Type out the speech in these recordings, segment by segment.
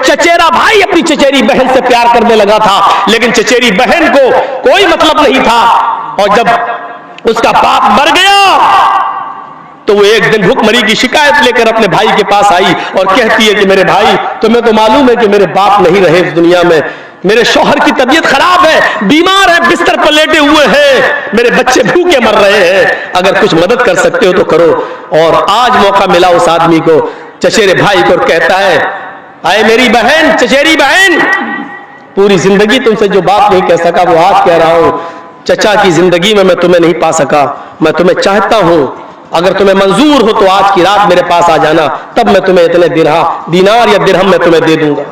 चचेरा भाई अपनी चचेरी बहन से प्यार करने लगा था, लेकिन चचेरी बहन को कोई मतलब नहीं था। और जब उसका बाप मर गया तो वो एक दिन भूखमरी की शिकायत लेकर अपने भाई के पास आई और कहती है कि मेरे भाई, तुम्हें तो मालूम है कि मेरे बाप नहीं रहे इस दुनिया में, मेरे शौहर की तबीयत खराब है, बीमार है, बिस्तर पर लेटे हुए हैं, मेरे बच्चे भूखे मर रहे हैं, अगर कुछ मदद कर सकते हो तो करो। और आज मौका मिला उस आदमी को, चचेरे भाई को, कहता है, आए मेरी बहन, चचेरी बहन, पूरी जिंदगी तुमसे जो बात नहीं कह सका वो आज कह रहा हूं। चचा की जिंदगी में मैं तुम्हें नहीं पा सका, मैं तुम्हें चाहता हूं, अगर तुम्हें मंजूर हो तो आज की रात मेरे पास आ जाना, तब मैं तुम्हें इतने दिनार या दिरहम मैं तुम्हें दे दूंगा।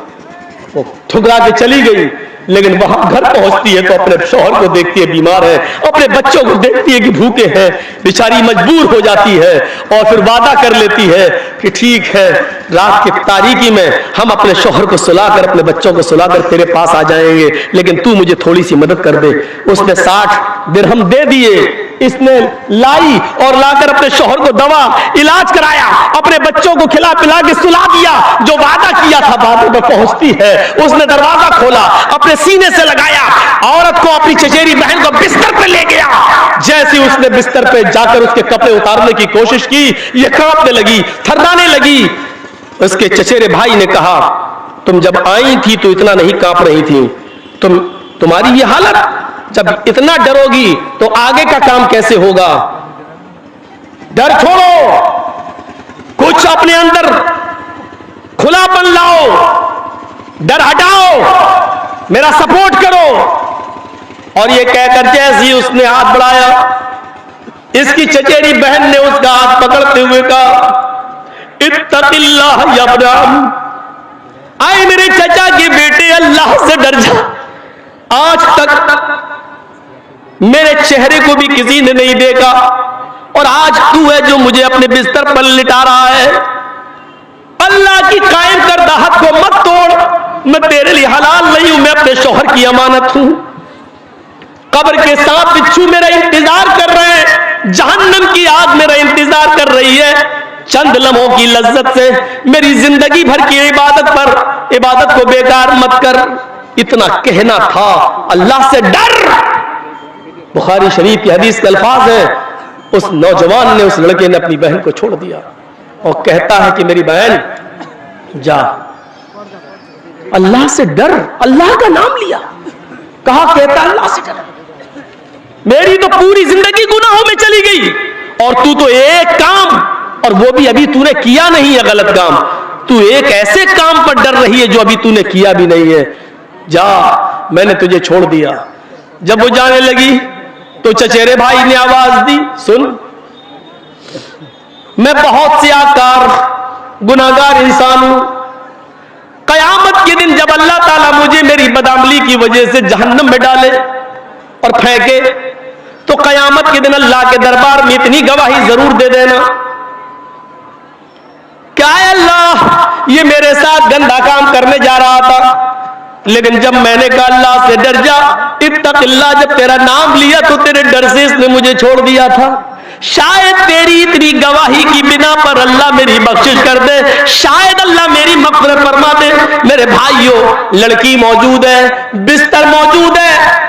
वो ठुकरा के चली गई, लेकिन वहां घर पहुंचती है तो अपने शौहर को देखती है बीमार है, अपने बच्चों को देखती है कि भूखे हैं, बेचारी मजबूर हो जाती है और फिर वादा कर लेती है कि ठीक है, रात की तारीकी में हम अपने शौहर को सुलाकर, अपने बच्चों को सुलाकर तेरे पास आ जाएंगे, लेकिन तू मुझे थोड़ी सी मदद कर दे। उसने 60 दिरहम दे दिए, इसने लाई और लाकर अपने शौहर को दवा इलाज कराया, अपने बच्चों को खिला पिला के सुला दिया, जो वादा किया था वादे में पहुंचती है। उसने दरवाजा खोला, अपने सीने से लगाया, औरत को, अपनी चचेरी बहन को बिस्तर पे ले गया। जैसे उसने बिस्तर पे जाकर उसके कपड़े उतारने की कोशिश की, ये कांपने लगी, थर्राने लगी। उसके चचेरे भाई ने कहा, तुम जब आई थी तो इतना नहीं कांप रही थी, तुम्हारी ये हालत, जब इतना डरोगी तो आगे का काम कैसे होगा? डर छोड़ो, कुछ अपने अंदर खुलापन लाओ, डर हटाओ, मेरा सपोर्ट करो। और ये कहकर जैसे ही उसने हाथ बढ़ाया, इसकी चचेरी बहन ने उसका हाथ पकड़ते हुए कहा, इत्तक़िल्लाह या इब्राहिम, आए मेरे चचा के बेटे, अल्लाह से डर जा। आज तक मेरे चेहरे को भी किसी ने नहीं देखा और आज तू है जो मुझे अपने बिस्तर पर लिटा रहा है। अल्लाह की कायम करदा हद को मत तोड़, मैं तेरे लिए हलाल नहीं हूं, मैं अपने शौहर की अमानत हूं। कब्र के सांप बिच्छू मेरा इंतजार कर रहे हैं, जहन्नम की आग मेरा इंतजार कर रही है। चंद लम्हों की लज्जत से मेरी जिंदगी भर की इबादत को बेकार मत कर। इतना कहना था, अल्लाह से डर। बुखारी शरीफ की हदीस के अल्फाज है, उस नौजवान ने, उस लड़के ने अपनी बहन को छोड़ दिया और कहता है कि मेरी बहन जा, अल्लाह से डर। अल्लाह का नाम लिया, कहा, कहता अल्लाह से डर। मेरी तो पूरी जिंदगी गुनाहों में चली गई और तू तो एक काम, और वो भी अभी तूने किया नहीं है गलत काम, तू एक ऐसे काम पर डर रही है जो अभी तूने किया भी नहीं है। जा, मैंने तुझे छोड़ दिया। जब वो जाने लगी तो चचेरे भाई ने आवाज दी, सुन, मैं बहुत से आकार गुनाहगार इंसान हूं। कयामत के दिन जब अल्लाह ताला मुझे मेरी बदअमली की वजह से जहन्नम में डाले और फेंके, तो कयामत के दिन अल्लाह के दरबार में इतनी गवाही जरूर दे देना, क्या है अल्लाह, ये मेरे साथ गंदा काम करने जा रहा था, लेकिन जब मैंने कहा अल्लाह से डर जा, इत्तक़िल्लाह, जब तेरा नाम लिया तो तेरे डर से इसने मुझे छोड़ दिया था। शायद तेरी इतनी गवाही की बिना पर अल्लाह मेरी बख्शिश कर दे, शायद अल्लाह मेरी मग़फ़िरत फरमा दे। मेरे भाइयों, लड़की मौजूद है, बिस्तर मौजूद है,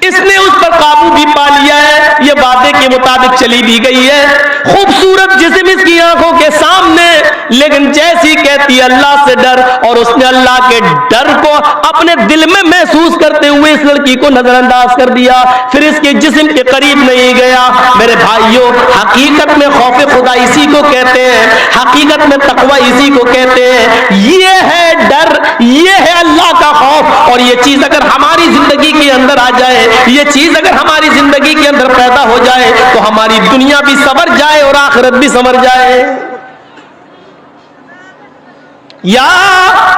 इसने उस पर काबू भी पा लिया है, ये वादे के मुताबिक चली भी गई है, खूबसूरत जिस्म इसकी आंखों के सामने, लेकिन जैसी कहती अल्लाह से डर, और उसने अल्लाह के डर को अपने दिल में महसूस करते हुए इस लड़की को नजरअंदाज कर दिया, फिर इसके जिस्म के करीब नहीं गया। मेरे भाइयों, हकीकत में खौफ खुदा इसी को कहते हैं, हकीकत में तकवा इसी को कहते हैं। ये है डर, ये है अल्लाह का खौफ। और ये चीज अगर हमारी जिंदगी के अंदर आ जाए, ये चीज अगर हमारी जिंदगी के अंदर पैदा हो जाए, तो हमारी दुनिया भी संवर जाए और आखिरत भी संवर जाए। या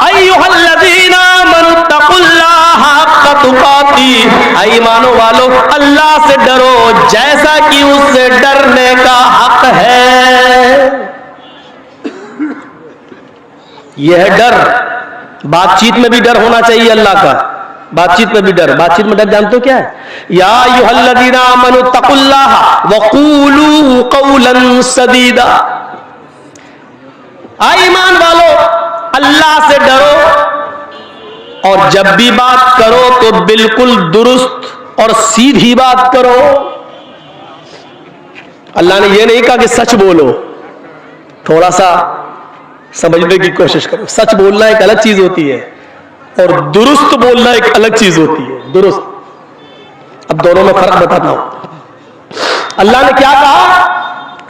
अय्युहल्लज़ीना आमनुत्तक़ुल्लाह हक़्क़ तुक़ातिह, ईमानो वालो, अल्लाह से डरो जैसा कि उससे डरने का हक है। यह है डर। बातचीत में भी डर होना चाहिए अल्लाह का, बातचीत में भी डर। बातचीत में डर जानते हो क्या है? या अय्युहल्लज़ीना आमनुत्तक़ुल्लाह वक़ूलू क़ौलन सदीदा, ईमान वालो, अल्लाह से डरो और जब भी बात करो तो बिल्कुल दुरुस्त और सीधी बात करो। अल्लाह ने यह नहीं कहा कि सच बोलो, थोड़ा सा समझने की कोशिश करो। सच बोलना एक अलग चीज होती है और दुरुस्त बोलना एक अलग चीज होती है। दुरुस्त, अब दोनों में फर्क बताता हूं। अल्लाह ने क्या कहा?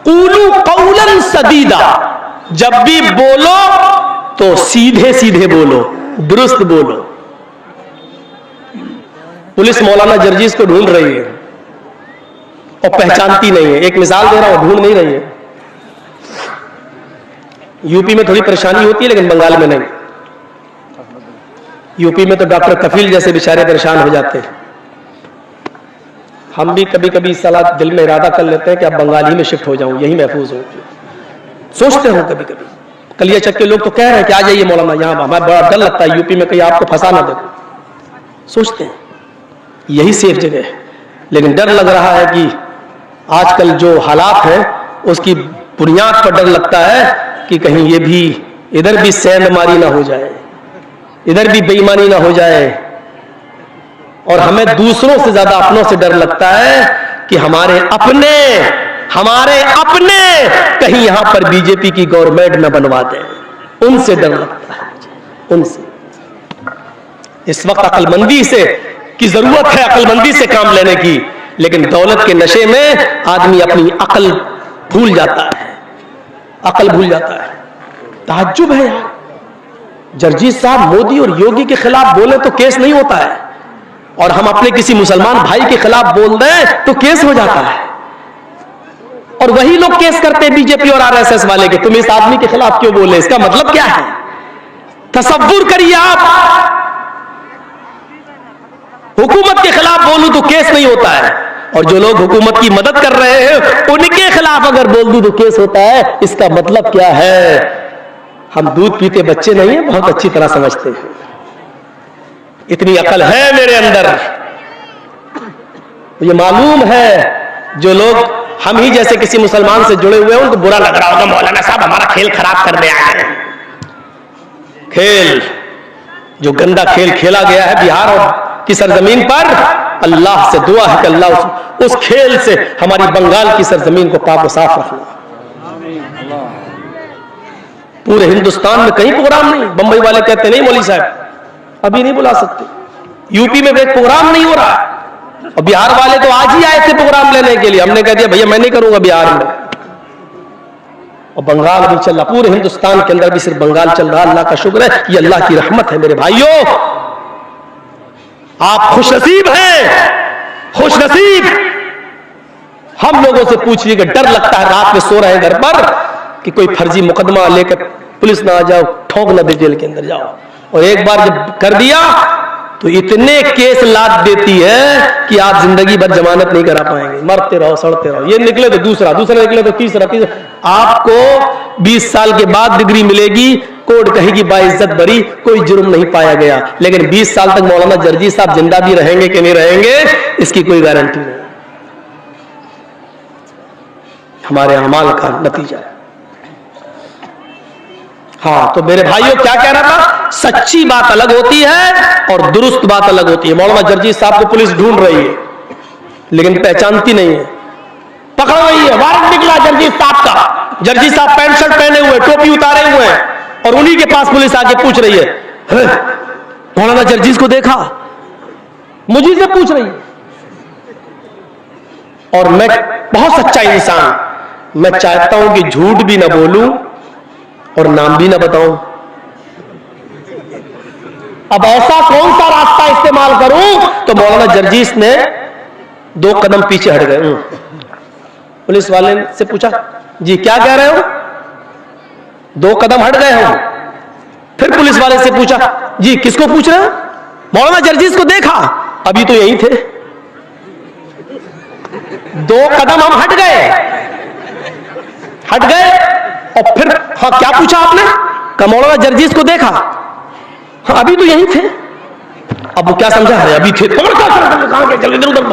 क़ूलू क़ौलन सदीदा, जब भी बोलो तो सीधे सीधे बोलो, दुरुस्त बोलो। पुलिस मौलाना जर्जीस को ढूंढ रही है और पहचानती नहीं है। एक मिसाल दे रहा हूं, ढूंढ नहीं रही है। यूपी में थोड़ी परेशानी होती है लेकिन बंगाल में नहीं। यूपी में तो डॉक्टर कफील जैसे बेचारे परेशान हो जाते हैं। हम भी कभी कभी सलाह दिल में इरादा कर लेते हैं कि अब बंगाल ही में शिफ्ट हो जाऊं, यही महफूज हो। सोचते हो कभी कभी। कलियाचक के लोग तो कह रहे हैं कि आ जाइए मौलाना, यहां हमें बड़ा डर लगता है यूपी में कहीं आपको फंसा ना दे। सोचते हैं यही सेफ जगह है, लेकिन डर लग रहा है कि आजकल जो हालात हैं उसकी बुनियाद पर डर लगता है कि कहीं ये भी इधर भी सेंधमारी ना हो जाए, इधर भी बेईमानी ना हो जाए। और हमें दूसरों से ज्यादा अपनों से डर लगता है कि हमारे अपने कहीं यहां पर बीजेपी की गवर्नमेंट न बनवा दे। उनसे डर लगता है, उनसे। इस वक्त अक्लमंदी से की जरूरत है, अक्लमंदी से काम लेने की, लेकिन दौलत के नशे में आदमी अपनी अकल भूल जाता है, अकल भूल जाता है। ताज्जुब है यार, जर्जीस साहब मोदी और योगी के खिलाफ बोले तो केस नहीं होता है, और हम अपने किसी मुसलमान भाई के खिलाफ बोल दें तो केस हो जाता है। और वही लोग केस करते हैं बीजेपी और आरएसएस वाले के, तुम इस आदमी के खिलाफ क्यों बोले, इसका मतलब क्या है? तसव्वुर करिए आप, हुकूमत के खिलाफ बोलूं तो केस नहीं होता है, और जो लोग हुकूमत की मदद कर रहे हैं उनके खिलाफ अगर बोल दूं तो केस होता है। इसका मतलब क्या है? हम दूध पीते बच्चे नहीं है, बहुत अच्छी तरह समझते हैं। इतनी अकल है मेरे अंदर, ये मालूम है जो लोग हम ही जैसे किसी मुसलमान से जुड़े हुए हैं उनको बुरा लग रहा होगा, मौलाना साहब हमारा खेल खराब करने आए हैं। खेल, जो गंदा खेल खेला गया है बिहार और की सरजमीन पर, अल्लाह से दुआ है कि अल्लाह उस खेल से हमारी बंगाल की सरजमीन को पाक और साफ रखना। पूरे हिंदुस्तान में कहीं प्रोग्राम नहीं। बंबई वाले कहते नहीं मौलवी साहब अभी नहीं बुला सकते, यूपी में एक प्रोग्राम नहीं हो रहा, और बिहार वाले तो आज ही आए थे प्रोग्राम लेने के लिए। हमने कह दिया भैया मैं नहीं करूंगा बिहार में। और बंगाल भी चल रहा, पूरे हिंदुस्तान के अंदर भी सिर्फ बंगाल चल रहा। अल्लाह का शुक्र है, ये अल्लाह की रहमत है मेरे भाइयों। आप खुशनसीब हैं, खुशनसीब। हम लोगों से पूछिए कि डर लगता है रात में सो रहे हैं घर पर कि कोई फर्जी मुकदमा लेकर पुलिस ना आ जाओ, ठोक ना दे जेल के अंदर जाओ। और एक बार जब कर दिया तो इतने केस लाद देती है कि आप जिंदगी भर जमानत नहीं करा पाएंगे, मरते रहो, सड़ते रहो। ये निकले तो दूसरा, दूसरा निकले तो तीसरा, आपको 20 साल के बाद डिग्री मिलेगी, कोर्ट कहेगी बाइज्जत बरी, कोई जुर्म नहीं पाया गया। लेकिन 20 साल तक मौलाना जर्जीस साहब जिंदा भी रहेंगे कि नहीं रहेंगे, इसकी कोई गारंटी नहीं। हमारे अमाल का नतीजा है। हाँ, तो मेरे भाइयों क्या कह रहा था? सच्ची बात अलग होती है और दुरुस्त बात अलग होती है। मौलाना जर्जीस साहब को पुलिस ढूंढ रही है लेकिन पहचानती नहीं है, पकड़ रही है। वारंट निकला जर्जीस साहब का, जर्जीस साहब पैंट शर्ट पहने हुए, टोपी उतारे हुए हैं, और उन्हीं के पास पुलिस आके पूछ रही है मौलाना जर्जीस को देखा? मुझे से पूछ रही है। और मैं बहुत सच्चा इंसान, मैं चाहता हूं कि झूठ भी ना बोलूं और नाम भी ना बताऊं। अब ऐसा कौन सा रास्ता इस्तेमाल करूं? तो मौलाना जर्जीस ने 2 कदम पीछे हट गए। पुलिस वाले से पूछा जी क्या कह रहे हो? 2 कदम हट गए हो। फिर पुलिस वाले से पूछा जी किसको पूछ रहे हो? मौलाना जर्जीस को देखा? अभी तो यही थे। 2 कदम हम हट गए और फिर हाँ क्या पूछा आपने? कहा मौलाना जर्जीस को देखा? हाँ अभी तो यही थे। अब वो क्या समझा है? अभी थे, कहां गए? चल इधर उधर,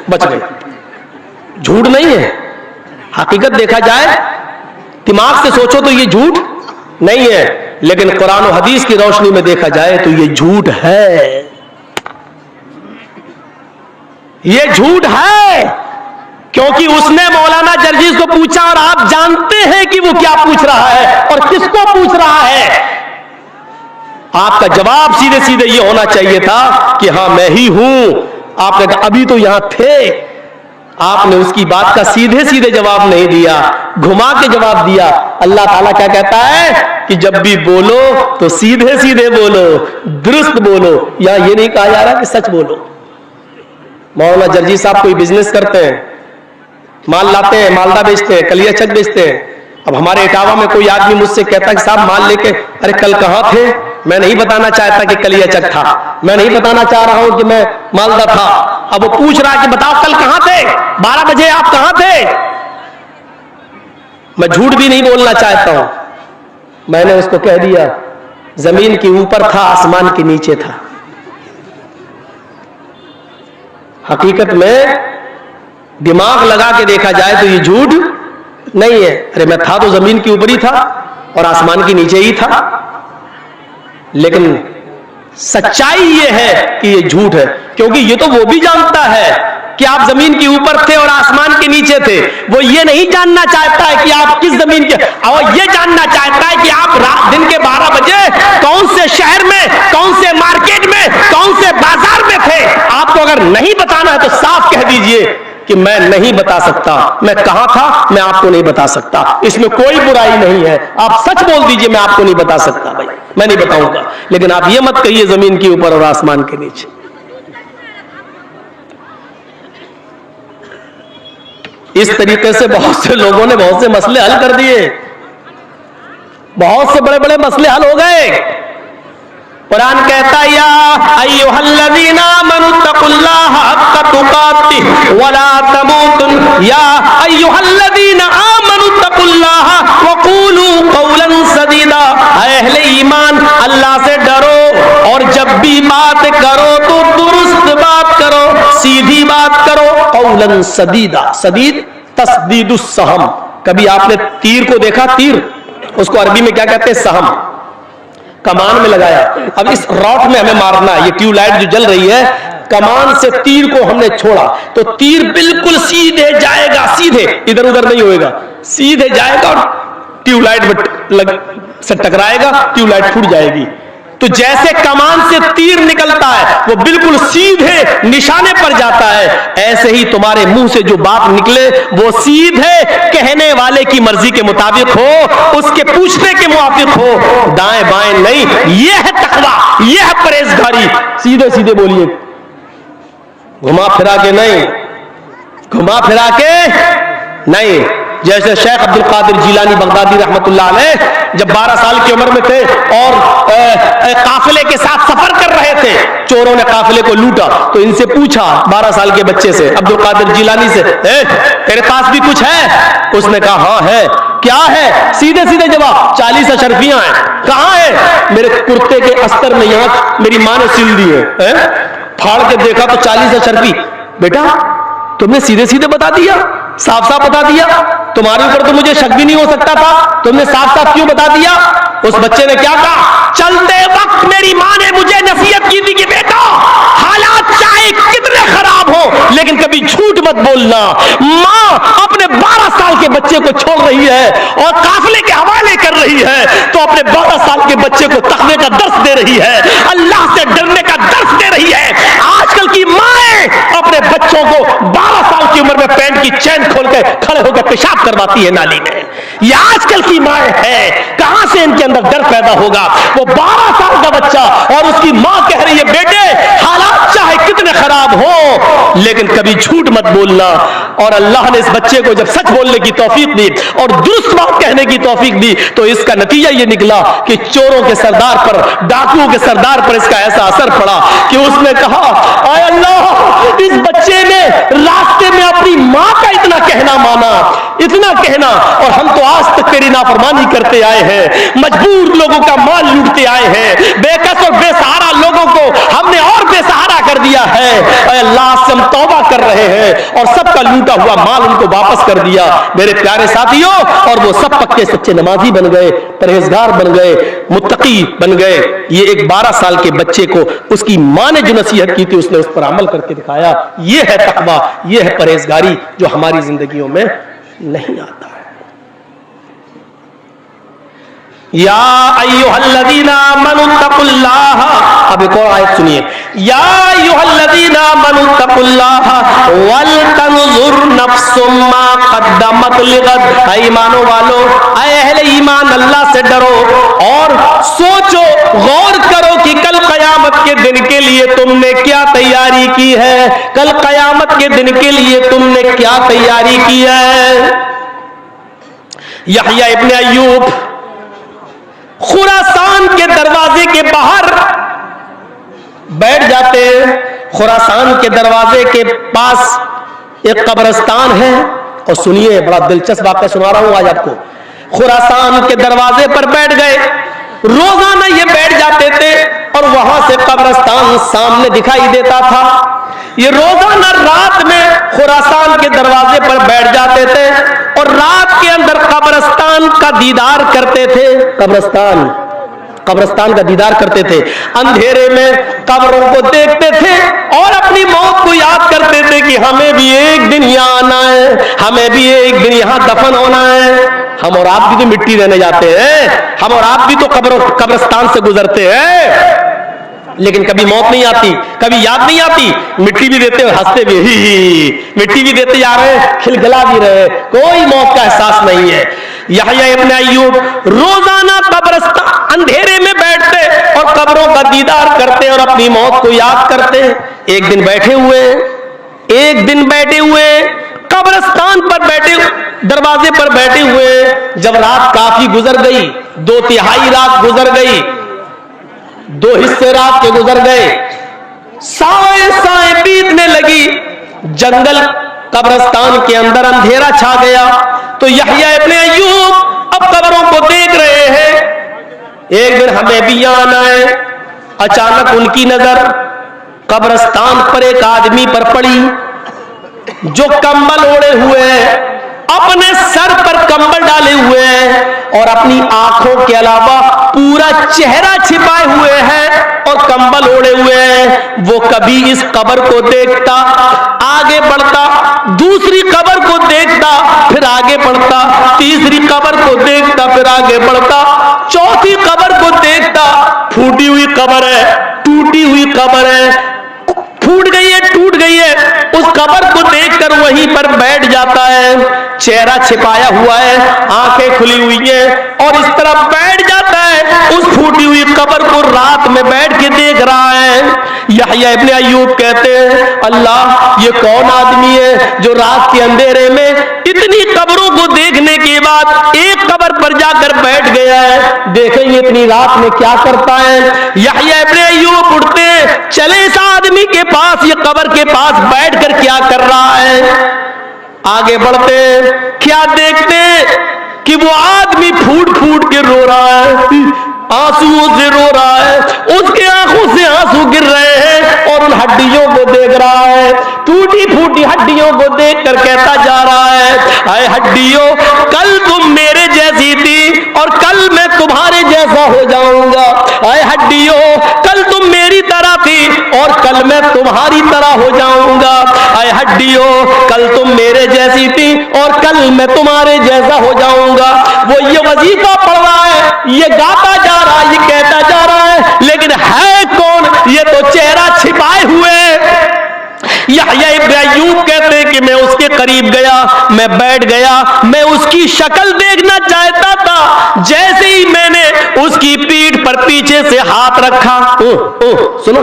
बच गए। झूठ नहीं है, हकीकत देखा जाए, दिमाग से सोचो तो ये झूठ नहीं है। लेकिन कुरान और हदीस की रोशनी में देखा जाए तो ये झूठ है, ये झूठ है। क्योंकि उसने मौलाना जर्जीस को पूछा और आप जानते हैं कि वो क्या पूछ रहा है और किसको पूछ रहा है। आपका जवाब सीधे सीधे ये होना चाहिए था कि हां मैं ही हूं। आपने कहा अभी तो यहां थे। आपने उसकी बात का सीधे सीधे जवाब नहीं दिया, घुमा के जवाब दिया। अल्लाह ताला क्या कहता है कि जब भी बोलो तो सीधे सीधे बोलो, दुरुस्त बोलो। या ये नहीं कहा जा रहा कि सच बोलो। मौलाना जर्जी साहब कोई बिजनेस करते हैं, माल लाते हैं, मालदा बेचते हैं, कलियाचक बेचते हैं। अब हमारे इटावा में कोई आदमी मुझसे कहता है कि साहब माल लेके, अरे कल कहां थे? मैं नहीं बताना चाहता कि कलियाचक था, मैं नहीं बताना चाह रहा हूं कि मैं मालदा था। अब वो पूछ रहा है कि बताओ कल कहां थे, 12 बजे आप कहां थे? मैं झूठ भी नहीं बोलना चाहता हूं। मैंने उसको कह दिया जमीन के ऊपर था, आसमान के नीचे था। हकीकत में दिमाग लगा के देखा जाए तो ये झूठ नहीं है। अरे मैं था तो जमीन के ऊपर ही था और आसमान के नीचे ही था। लेकिन सच्चाई ये है कि ये झूठ है, क्योंकि ये तो वो भी जानता है कि आप जमीन के ऊपर थे और आसमान के नीचे थे। वो ये नहीं जानना चाहता है कि आप किस जमीन के, और ये जानना चाहता है कि आप रात दिन के 12 बजे कौन से शहर में, कौन से मार्केट में, कौन से बाजार में थे। आपको अगर नहीं बताना है तो साफ कह दीजिए कि मैं नहीं बता सकता, मैं कहां था मैं आपको नहीं बता सकता। इसमें कोई बुराई नहीं है। आप सच बोल दीजिए मैं आपको नहीं बता सकता, भाई मैं नहीं बताऊंगा। लेकिन आप ये मत कहिए जमीन के ऊपर और आसमान के नीचे। इस तरीके से बहुत से लोगों ने बहुत से मसले हल कर दिए, बहुत से बड़े बड़े मसले हल हो गए। कुरान कहता है या अय्युहल्लज़ीना आमनुत्तकुल्लाह हक्का तुकातिह वला तमूतुन, या अय्युहल्लज़ीना आमनुत्तकुल्लाह वक़ूलू क़ौलन सदीदा। अहले ईमान अल्लाह से डरो और जब भी बात करो तो दुरुस्त बात करो, सीधी बात करो। क़ौलन सदीदा, सदीद तस्दीदुस सहम। कभी आपने तीर को देखा? तीर उसको अरबी में क्या कहते हैं? सहम। कमान में लगाया, अब इस रॉड में हमें मारना है। ये ट्यूबलाइट जो जल रही है, कमान से तीर को हमने छोड़ा तो तीर बिल्कुल सीधे जाएगा, सीधे, इधर उधर नहीं होएगा, सीधे जाएगा और ट्यूबलाइट से टकराएगा, ट्यूबलाइट फूट जाएगी। तो जैसे कमान से तीर निकलता है वो बिल्कुल सीधे निशाने पर जाता है, ऐसे ही तुम्हारे मुंह से जो बात निकले वो सीधे कहने वाले की मर्जी के मुताबिक हो, उसके पूछने के मुताबिक हो, दाएं बाएं नहीं। यह है तकवा, यह है परहेजगारी। सीधे सीधे बोलिए, घुमा फिरा के नहीं, घुमा फिरा के नहीं। जैसे शेख अब्दुल कादिर जिलानी बगदादी रहमतुल्लाह अलैह जब 12 साल की उम्र में थे और काफिले के साथ सफर कर रहे थे, चोरों ने काफिले को लूटा तो इनसे पूछा 12 साल के बच्चे से, अब्दुल कादिर जिलानी से, तेरे पास भी कुछ है? उसने कहा हाँ है। क्या है? सीधे सीधे जवाब, 40 अशरफियां हैं। कहां है? मेरे कुर्ते के अस्तर में, यहां मेरी मां ने सिल दी है। फाड़ के देखा तो 40 अशरफी। बेटा तुमने सीधे सीधे बता दिया, साफ साफ बता दिया, तुम्हारे ऊपर तो मुझे शक भी नहीं हो सकता था, तुमने साफ साफ क्यों बता दिया? उस बच्चे ने क्या कहा? चलते वक्त मेरी मां ने मुझे नसीहत की थी कि बेटा हालात चाहे कितने खराब हो लेकिन कभी झूठ मत बोलना। मां अपने 12 साल के बच्चे को छोड़ रही है और काफिले के हवाले कर रही है तो अपने 12 साल के बच्चे को तकवे का दर्स दे रही है, अल्लाह से डरने का दर्स दे रही है। आजकल की माएं अपने बच्चों को 12 साल की उम्र में पैंट की चैन खोल के खड़े होकर पेशाब करवाती है नाली में। ये आजकल की माएं है, कहां से इनके अंदर डर पैदा होगा? वो 12 साल का बच्चा और उसकी मां कह रही है बेटे हालात चाहे कितने खराब हो लेकिन कभी झूठ मत बोलना। और अल्लाह ने इस बच्चे को जब सच बोलने की तौफीक दी और दुरुस्त बात कहने की तौफीक दी तो इसका नतीजा ये निकला कि चोरों के सरदार पर, डाकुओं के सरदार पर इसका ऐसा असर पड़ा कि उसने कहा आय अल्लाह, इस बच्चे ने रास्ते में अपनी मां का इतना कहना माना, इतना कहना, और हम तो आज तक तेरी नाफरमानी करते आए हैं, मजबूर लोगों का माल लूटते आए हैं, बेकस और बेसहारा लोगों को हमने और बेसहारा कर दिया है। अल्लाह से हम तौबा कर रहे हैं और सबका लूटा हुआ माल उनको वापस कर दिया। मेरे प्यारे साथियों, और वो सब पक्के सच्चे नमाजी बन गए, परहेजगार बन गए, मुत्तकी बन गए। ये एक 12 साल के बच्चे को उसकी मां ने जो नसीहत की थी उसने उस पर अमल करके दिखाया। ये है तक़वा, ये है परहेजगारी जो हमारी जिंदगियों में नहीं आता है। या अय्युहल्लज़ीना आमनुत्तकुल्लाह, अब एक और आयत सुनिए, या अय्युहल्लज़ीना आमनुत्तकुल्लाह वल तंजुर नफ्सुम मा क़द्दमत लिगद। ईमानो वालो, अहले ईमान, अल्लाह से डरो और सोचो, गौर करो कि कल कयामत के दिन के लिए तुमने क्या तैयारी की है। कल कयामत के दिन के लिए तुमने क्या तैयारी की है। यहया इब्न अय्यूब खुरासान के दरवाजे के बाहर बैठ जाते हैं। खुरासान के दरवाजे के पास एक कब्रिस्तान है, और सुनिए, बड़ा दिलचस्प वाक़या सुना रहा हूं आज आपको। खुरासान के दरवाजे पर बैठ गए, रोजाना ये बैठ जाते थे और वहां से कब्रिस्तान सामने दिखाई देता था। ये रोजाना रात में खुरासान के दरवाजे पर बैठ जाते थे और रात के अंदर कब्रिस्तान का दीदार करते थे। कब्रिस्तान का दीदार करते थे, अंधेरे में कब्रों को देखते थे और अपनी मौत को याद करते थे कि हमें भी एक दिन यहाँ आना है, हमें भी एक दिन यहाँ दफन होना है। हम और आप भी तो मिट्टी रहने जाते हैं, हम और आप भी तो कब्रिस्तान से गुजरते हैं, लेकिन कभी मौत नहीं आती, कभी याद नहीं आती। मिट्टी भी देते और हंसते भी, ही मिट्टी भी देते जा रहे हैं, खिलखिला भी रहे, कोई मौत का एहसास नहीं है। यहया इब्न अय्यूब रोजाना कब्रिस्तान अंधेरे में बैठते और कब्रों का दीदार करते और अपनी मौत को याद करते। एक दिन बैठे हुए कब्रिस्तान पर बैठे, दरवाजे पर बैठे हुए, जब रात काफी गुजर गई, 2/3 रात गुजर गई, 2 हिस्से रात के गुजर गए, साएं बीतने लगी, जंगल कब्रिस्तान के अंदर अंधेरा छा गया। तो यहया इब्न अय्यूब अब कब्रों को देख रहे हैं, एक दिन हमें भी यहां आना है। अचानक उनकी नजर कब्रिस्तान पर एक आदमी पर पड़ी जो कंबल ओढ़े हुए है, अपने सर पर कंबल डाले हुए हैं और अपनी आंखों के अलावा पूरा चेहरा छिपाए हुए हैं और कंबल ओढ़े हुए हैं। वो कभी इस कब्र को देखता, आगे बढ़ता, दूसरी कब्र को देखता, फिर आगे बढ़ता, तीसरी कब्र को देखता, फिर आगे बढ़ता, चौथी कब्र को देखता, फूटी हुई कब्र है, टूटी हुई कब्र है, फूट गई है, टूट गई है, उस कब्र को देखकर वहीं पर बैठ जाता है। चेहरा छिपाया हुआ है, आंखें खुली हुई है और इस तरह बैठ जाता है, उस फूटी हुई कब्र को रात में बैठ के देख रहा है। यहया इब्न अय्यूब कहते हैं, अल्लाह, ये कौन आदमी है जो रात के अंधेरे में इतनी कब्रों को देखने के बाद एक कब्र पर जाकर बैठ गया है, देखेंगे इतनी रात में क्या करता है। यहया इब्न अय्यूब उठते, चले इस आदमी के पास, ये कब्र के पास बैठकर क्या कर रहा है। आगे बढ़ते, क्या देखते कि वो आदमी फूट फूट के रो रहा है, आंसुओं से रो रहा है, उसके आंखों से आंसू गिर रहे हैं और उन हड्डियों को देख रहा है, टूटी फूटी हड्डियों को देखकर कहता जा रहा है, अरे हड्डियों, कल तुम मेरे जैसी थी और कल मैं तुम्हारे जैसा हो जाऊंगा। अरे हड्डियों, कल तुम मेरी तरह थी और कल मैं तुम्हारी तरह हो जाऊंगा। अरे हड्डियों, कल तुम मेरे जैसी थी और कल मैं तुम्हारे जैसा हो जाऊंगा। वो ये वजीफा पढ़ रहा है, ये गाता जा रहा है, ये कहता जा रहा है, लेकिन है कौन? ये तो चेहरा छिपाए हुए। यहया इब्न अय्यूब कहते हैं कि मैं उसके करीब गया, मैं बैठ गया, मैं उसकी शक्ल देखना चाहता था। जैसे ही मैंने उसकी पीठ पर पीछे से हाथ रखा, सुनो,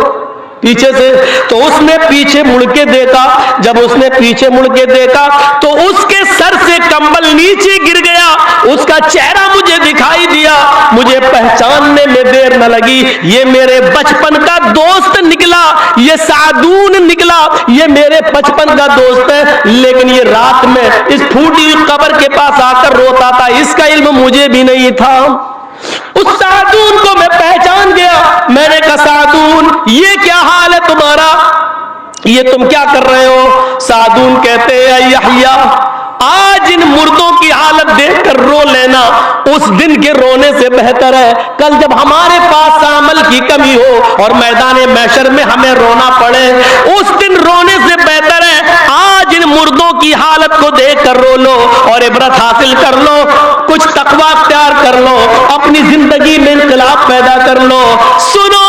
पीछे से, तो उसने पीछे मुड़ के देखा। जब उसने पीछे मुड़ के देखा तो उसके सर से कंबल नीचे गिर गया, उसका चेहरा मुझे दिखाई दिया। मुझे पहचानने में देर न लगी, ये मेरे बचपन का दोस्त निकला, ये सादून निकला, ये मेरे बचपन का दोस्त है। लेकिन ये रात में इस फूटी हुई कब्र के पास आकर रोता था, इसका इल्म मुझे भी नहीं था। उस सादून को मैं पहचान गया। मैंने कहा, सादून, ये क्या हाल है तुम्हारा? ये तुम क्या कर रहे हो? सादून कहते हैं यहया, आज इन मुर्दों की हालत देखकर रो लेना उस दिन के रोने से बेहतर है कल जब हमारे पास अमल की कमी हो और मैदान महशर में हमें रोना पड़े, उस दिन रोने से बेहतर है आज इन मुर्दों की हालत को देखकर रो लो और इबरत हासिल कर लो, कुछ तकवा अख्तियार कर लो, अपनी जिंदगी में इनकलाब पैदा कर लो। सुनो,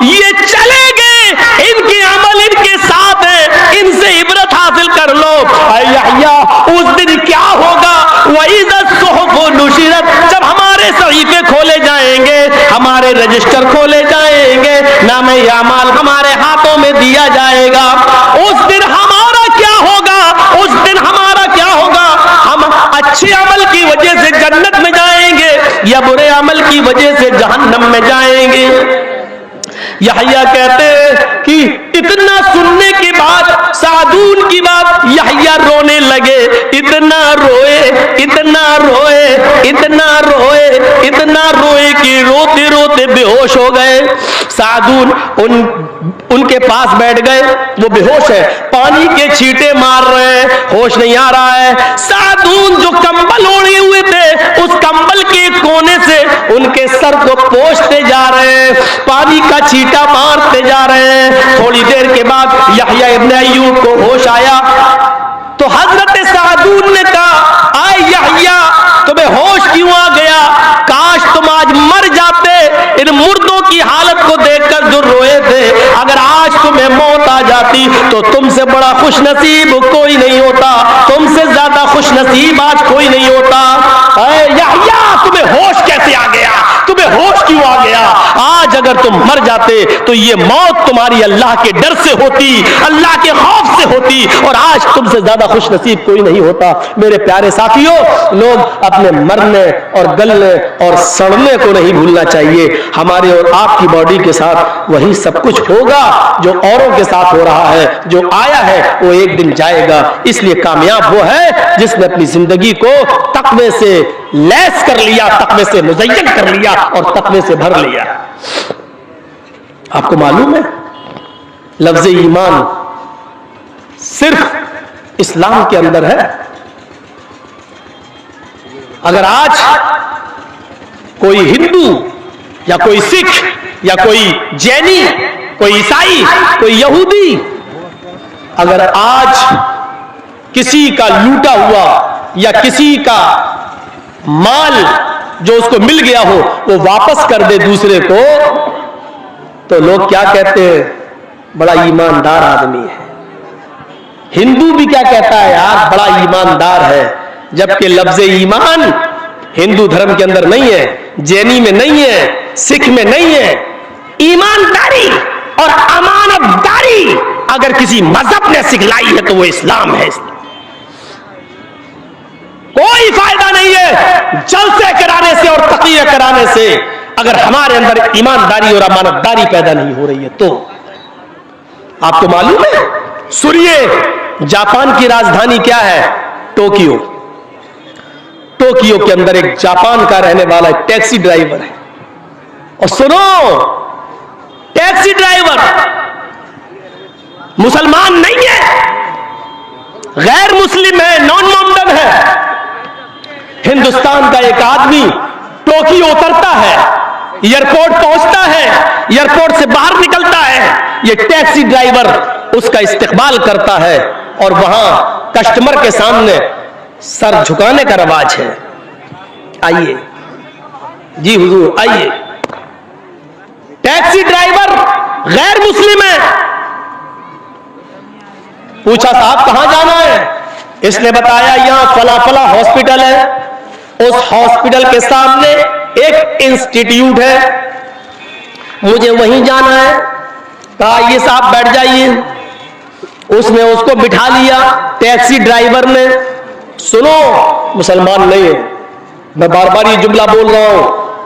ये चले गए, इनके अमल इनके साथ है, इनसे इबरत हासिल कर लो। यहया, उस दिन क्या होगा? जब हमारे सहीफे खोले जाएंगे, हमारे रजिस्टर खोले जाएंगे, नामे यामाल हमारे हाथों में दिया जाएगा, उस दिन हमारा क्या होगा? उस दिन हमारा क्या होगा? हम अच्छे अमल की वजह से जन्नत में जाएंगे या बुरे अमल की वजह से जहन्नम में जाएंगे? यहया कहते हैं कि इतना सुनने के बाद सादून की बात यहया रोने लगे, इतना रोए, इतना रोए, इतना रोए, इतना रोए कि रोते रोते बेहोश हो गए। सादून उनके पास बैठ गए, वो बेहोश है, पानी के छींटे मार रहे हैं, होश नहीं आ रहा है। सादून जो कंबल ओढ़े हुए थे, उस कंबल के कोने से उनके सर को पोंछते जा रहे हैं, पानी का छींटा मारते जा रहे हैं। थोड़ी देर के बाद यहया इब्ने अय्यूब को होश आया तो हजरत सादून ने कहा, आए यहया, तुम्हें होश क्यों आ गया? काश तुम आज मर जाते, इन मुर्दों की हालत को देखकर जो रोए थे, अगर आज तुम्हें मौत आ जाती तो तुमसे बड़ा खुशनसीब कोई नहीं होता, तुमसे ज्यादा खुशनसीब आज कोई नहीं होता। यहया, तुम्हें होश कैसे आ गया? तुम्हें होश क्यों आ गया? आज अगर तुम मर जाते तो ये मौत तुम्हारी अल्लाह के डर से होती, अल्लाह के खौफ से होती, और आज तुमसे ज्यादा खुशनसीब कोई नहीं होता। मेरे प्यारे साथियों, लोग अपने मरने और गलने और सड़ने को नहीं भूलना चाहिए। हमारे और आपकी बॉडी के साथ वही सब कुछ होगा जो औरों के साथ हो रहा है, जो आया है वो एक दिन जाएगा। इसलिए कामयाब वो है जिसने अपनी जिंदगी को तकवे से लैस कर लिया, तकवे से मुज़य्यन कर लिया और तकवे से भर लिया। आपको मालूम है, लफ्ज़ ईमान सिर्फ इस्लाम के अंदर है। अगर आज कोई हिंदू या कोई सिख या कोई जैनी, कोई ईसाई, कोई यहूदी, अगर आज किसी का लूटा हुआ या किसी का माल जो उसको मिल गया हो वो वापस कर दे दूसरे को, तो लोग क्या कहते हैं? बड़ा ईमानदार आदमी है। हिंदू भी क्या कहता है? यार बड़ा ईमानदार है। जबकि लफ्ज़ ईमान हिंदू धर्म के अंदर नहीं है, जैनी में नहीं है, सिख में नहीं है। ईमानदारी और अमानतदारी अगर किसी मजहब ने सिखलाई है तो वो इस्लाम है। कोई फायदा नहीं है जलसे कराने से और तक़िया कराने से, अगर हमारे अंदर ईमानदारी और अमानतदारी पैदा नहीं हो रही है तो। आपको मालूम है, सुनिए, जापान की राजधानी क्या है? टोक्यो। टोक्यो के अंदर एक जापान का रहने वाला एक टैक्सी ड्राइवर है, और सुनो, टैक्सी ड्राइवर मुसलमान नहीं है, गैर मुस्लिम है, नॉन मोमडन है। हिंदुस्तान का एक आदमी टोक्यो उतरता है, एयरपोर्ट पहुंचता है, एयरपोर्ट से बाहर निकलता है, ये टैक्सी ड्राइवर उसका इस्तकबाल करता है और वहां कस्टमर के सामने सर झुकाने का रवाज है। आइए जी हुजूर, आइए। टैक्सी ड्राइवर गैर मुस्लिम है। पूछा, साहब कहां जाना है? इसने बताया यहां फला फला हॉस्पिटल है, उस हॉस्पिटल के सामने एक इंस्टीट्यूट है, मुझे वहीं जाना है। कहा, ये साहब बैठ जाइए। उसने उसको बिठा लिया, टैक्सी ड्राइवर ने। सुनो, मुसलमान नहीं है, मैं बार बार ये जुमला बोल रहा हूं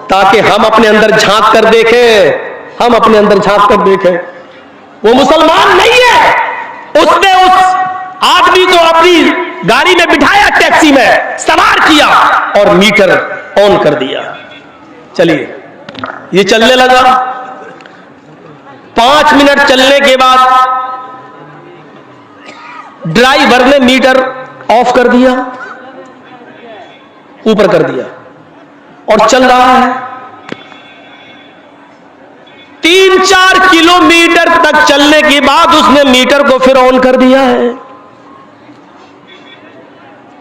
ताकि हम अपने अंदर झांक कर देखें, हम अपने अंदर झांक कर देखें। वो मुसलमान नहीं है। उसने उस आदमी को अपनी गाड़ी में बिठाया, टैक्सी में सवार किया और मीटर ऑन कर दिया। चलिए, ये चलने लगा। 5 मिनट चलने के बाद ड्राइवर ने मीटर ऑफ कर दिया, ऊपर कर दिया और चल रहा है। 3-4 किलोमीटर तक चलने के बाद उसने मीटर को फिर ऑन कर दिया है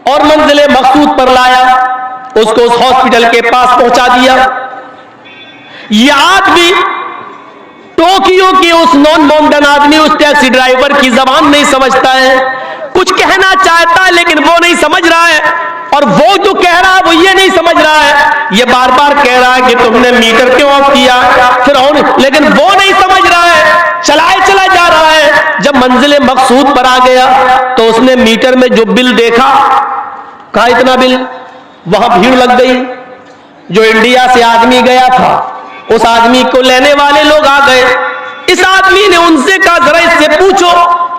और मंजिले मकसूद पर लाया, उसको उस हॉस्पिटल के पास पहुंचा दिया। यह आदमी टोक्यो के उस नॉन मॉडर्न आदमी उस टैक्सी ड्राइवर की जबान नहीं समझता है, कुछ कहना चाहता है लेकिन वो नहीं समझ रहा है, और वो जो कह रहा है वो ये नहीं समझ रहा है। ये बार बार कह रहा है कि तुमने मीटर क्यों ऑफ किया, फिर ऑन, लेकिन वो नहीं समझ रहा है, चलाए चला जा रहा है। जब मंजिले मकसूद पर आ गया तो उसने मीटर में जो बिल देखा, कहा इतना बिल, वहां भीड़ लग गई। जो इंडिया से आदमी गया था उस आदमी को लेने वाले लोग आ गए। इस आदमी ने उनसे कहा जरा इससे पूछो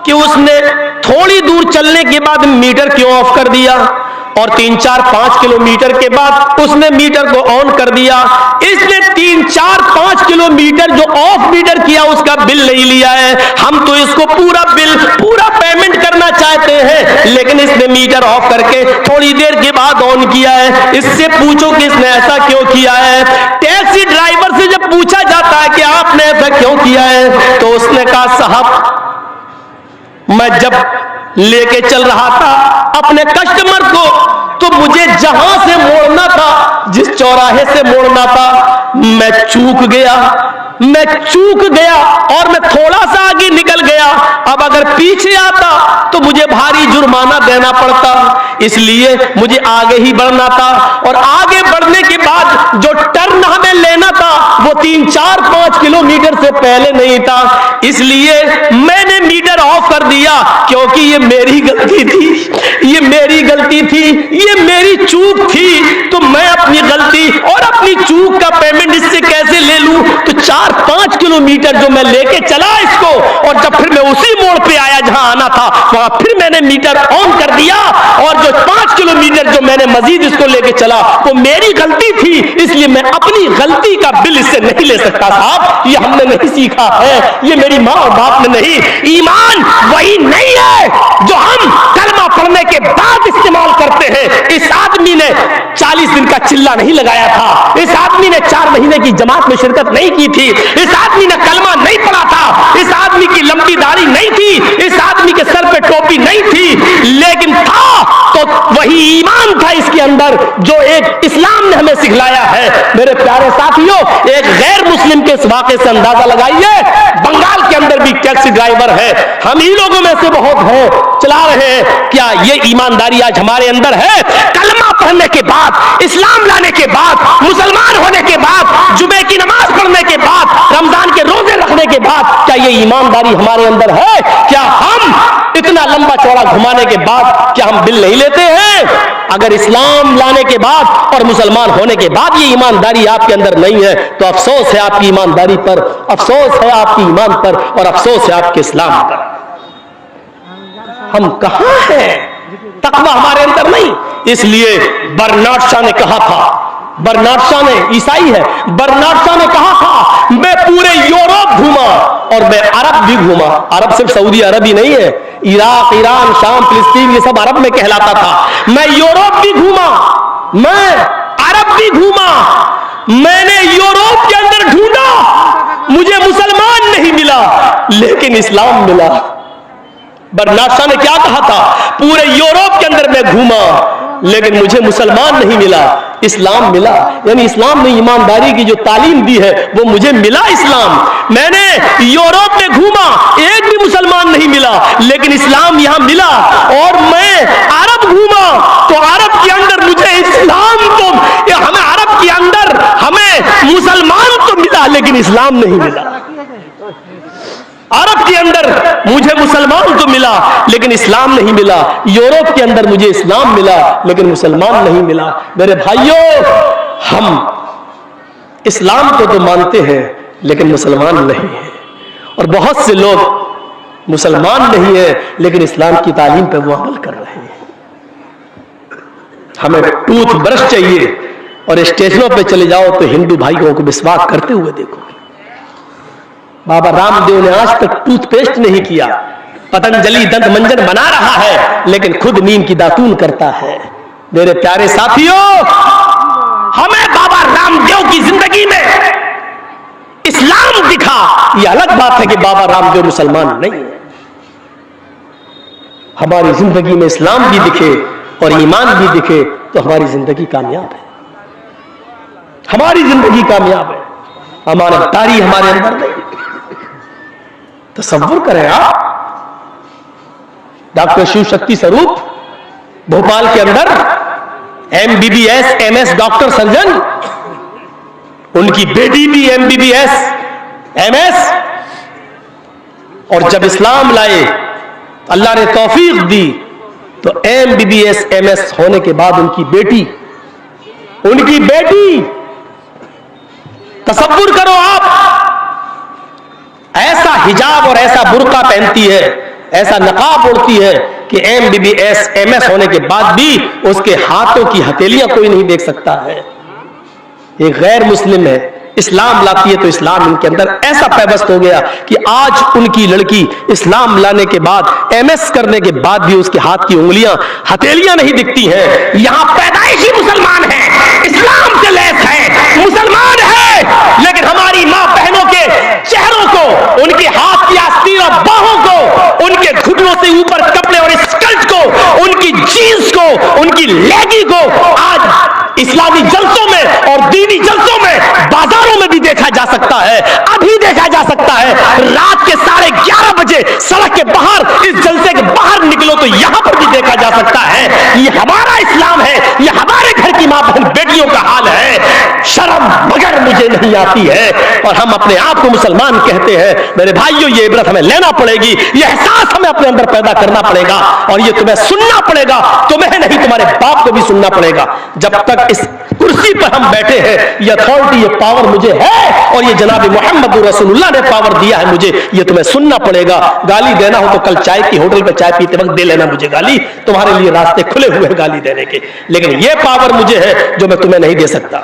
कि उसने थोड़ी दूर चलने के बाद मीटर क्यों ऑफ कर दिया, और 3-4-5 किलोमीटर के बाद उसने मीटर को ऑन कर दिया। इसने 3-4-5 किलोमीटर जो ऑफ मीटर किया उसका बिल नहीं लिया है। हम तो इसको पूरा बिल, पूरा पेमेंट करना चाहते हैं, लेकिन इसने मीटर ऑफ करके थोड़ी देर के बाद ऑन किया है। इससे पूछो कि इसने ऐसा क्यों किया है। टैक्सी ड्राइवर से जब पूछा जाता है कि आपने ऐसा क्यों किया है, तो उसने कहा साहब मैं जब लेके चल रहा था अपने कस्टमर को, तो मुझे जहां से मोड़ना था, जिस चौराहे से मोड़ना था, मैं चूक गया और मैं थोड़ा सा आगे निकल गया। अब अगर पीछे आता तो मुझे भारी जुर्माना देना पड़ता, इसलिए मुझे आगे ही बढ़ना था, और आगे बढ़ने के बाद जो टर्न हमें लेना था वो 3-4-5 किलोमीटर से पहले नहीं था, इसलिए मैंने मीटर ऑफ कर दिया, क्योंकि ये मेरी गलती थी, ये मेरी चूक थी। तो मैं अपनी गलती और अपनी चूक का पेमेंट इससे कैसे ले लूं। तो 4-5 किलोमीटर जो मैं लेके चला इसको, और जब फिर मैं उसी मोड़ पे आया जहां आना था, वहां फिर मैंने मीटर ऑन कर दिया, और जो 5 किलोमीटर जो मैंने मजीद इसको लेके चला वो मेरी गलती थी, इसलिए मैं अपनी गलती का बिल इससे नहीं ले सकता साहब। ये हमने नहीं सीखा है, ये मेरी माँ और बाप ने नहीं। ईमान वही नहीं है जो हम कलमा पढ़ने के बाद इस्तेमाल करते हैं। इस आदमी ने 40 दिन का चिल्ला नहीं लगाया था, इस आदमी ने 4 महीने की जमात में शिरकत नहीं की थी, इस आदमी ने कलमा नहीं पढ़ा था, इस आदमी की लंबी दाढ़ी नहीं थी, इस आदमी के सर पे टोपी नहीं थी, लेकिन था तो वही ईमान था इसके अंदर जो एक इस्लाम ने हमें सिखलाया है। मेरे प्यारे साथियों, एक गैर मुस्लिम के इस वाक़े से अंदाजा लगाइए, बंगाल के अंदर भी टैक्सी ड्राइवर है, हम ही लोगों में से बहुत हैं, चला रहे हैं। क्या ये ईमानदारी आज हमारे अंदर है? कलमा पढ़ने के बाद, इस्लाम लाने के बाद, मुसलमान होने के बाद, जुमे की नमाज पढ़ने के बाद, रमजान के रोजे रखने के बाद, क्या ये ईमानदारी हमारे अंदर है? क्या हम इतना लंबा चौड़ा घुमाने के बाद क्या हम बिल नहीं लेते हैं? अगर इस्लाम लाने के बाद और मुसलमान होने के बाद ये ईमानदारी आपके अंदर नहीं है, तो अफसोस है आपकी ईमानदारी पर, अफसोस है आपकी ईमान पर, और अफसोस है आपके इस्लाम पर। हम कहां हैं? तकवा हमारे अंदर नहीं। इसलिए बर्नार्ड शॉ ने कहा था, बर्नार्ड शॉ ने, ईसाई है, बर्नार्ड शॉ ने कहा था मैं पूरे यूरोप घूमा और मैं अरब भी घूमा। अरब सिर्फ सऊदी अरब ही नहीं है, इराक, ईरान, शाम, फिलिस्तीन, ये सब अरब में कहलाता था। मैं यूरोप भी घूमा, मैं अरब भी घूमा, मैंने यूरोप के अंदर ढूंढा, मुझे मुसलमान नहीं मिला लेकिन इस्लाम मिला। बर्नार्ड शॉ ने क्या कहा था? पूरे यूरोप के अंदर मैं घूमा लेकिन मुझे मुसलमान नहीं मिला, इस्लाम मिला। यानी इस्लाम ने ईमानदारी की जो तालीम दी है वो मुझे मिला इस्लाम। मैंने यूरोप में घूमा, एक भी मुसलमान नहीं मिला लेकिन इस्लाम यहां मिला। और मैं अरब घूमा तो अरब के अंदर मुझे इस्लाम तो, हमें अरब के अंदर हमें मुसलमान तो मिला लेकिन इस्लाम नहीं मिला। अरब के अंदर मुझे मुसलमान तो मिला लेकिन इस्लाम नहीं मिला, यूरोप के अंदर मुझे इस्लाम मिला लेकिन मुसलमान नहीं मिला। मेरे भाइयों, हम इस्लाम को तो मानते हैं लेकिन मुसलमान नहीं है, और बहुत से लोग मुसलमान नहीं है लेकिन इस्लाम की तालीम पे वो अमल कर रहे हैं। हमें टूथ ब्रश चाहिए और स्टेशनों पे चले जाओ तो हिंदू भाइयों को मिसवाक करते हुए देखो। बाबा रामदेव ने आज तक टूथपेस्ट नहीं किया, पतंजलि दंत मंजन बना रहा है, लेकिन खुद नीम की दातून करता है। मेरे प्यारे साथियों, हमें बाबा रामदेव की जिंदगी में इस्लाम दिखा, यह अलग बात है कि बाबा रामदेव मुसलमान नहीं है। हमारी जिंदगी में इस्लाम भी दिखे और ईमान भी दिखे तो हमारी जिंदगी कामयाब है, हमारी जिंदगी कामयाब है। अमानतदारी हमारे अंदर नहीं। तसव्वुर करें आप, डॉक्टर शिव शक्ति स्वरूप भोपाल के अंदर MBBS MS डॉक्टर सर्जन, उनकी बेटी भी MBBS MS, और जब इस्लाम लाए अल्लाह ने तौफीक दी तो MBBS MS होने के बाद उनकी बेटी तसव्वुर करो आप, ऐसा हिजाब और ऐसा बुर्का पहनती है, ऐसा नकाब ओढ़ती है कि MBBS MS होने के बाद भी उसके हाथों की हथेलियां कोई नहीं देख सकता है। एक गैर मुस्लिम है, इस्लाम लाती है तो इस्लाम इनके अंदर ऐसा पैबस्त हो गया कि आज उनकी लड़की इस्लाम लाने के बाद MS करने के बाद भी उसके हाथ की उंगलियां हथेलियां नहीं दिखती हैं। यहां पैदाइशी मुसलमान है, इस्लाम से लैस है, मुसलमान है, लेकिन हमारी मां बहनों के चेहरों को, उनके हाथ की आस्तीन और बाहों को, उनके घुटनों से ऊपर कपड़े और स्कर्ट को, उनकी जीन्स को, उनकी लेगी को आज इस्लामी जलसों में और दीनी जलसों में, बाजारों में भी देखा जा सकता है, अभी देखा जा सकता है। रात के 11:30 बजे सड़क के बाहर, इस जलसे के बाहर निकलो तो यहां पर भी देखा जा सकता है। ये हमारा इस्लाम है, ये हमारे घर की मां बहन बेटियों का हाल है। शर्म मगर मुझे नहीं आती है और हम अपने आप को मुसलमान कहते हैं। मेरे भाइयों, ये इबरत हमें लेना पड़ेगी, ये एहसास हमें अपने अंदर पैदा करना पड़ेगा और ये तुम्हें सुनना पड़ेगा, तुम्हें नहीं तुम्हारे बाप को भी सुनना पड़ेगा। जब तक इस कुर्सी पर हम बैठे हैं, ये अथॉरिटी, ये पावर मुझे है और ये जनाब मोहम्मद रसूलुल्लाह ने पावर दिया है मुझे, ये तुम्हें सुनना पड़ेगा। गाली देना हो तो कल चाय की होटल पर चाय पीते वक्त दे लेना मुझे गाली, तुम्हारे लिए रास्ते खुले हुए हैं गाली देने के, लेकिन ये पावर मुझे है जो मैं तुम्हें नहीं दे सकता,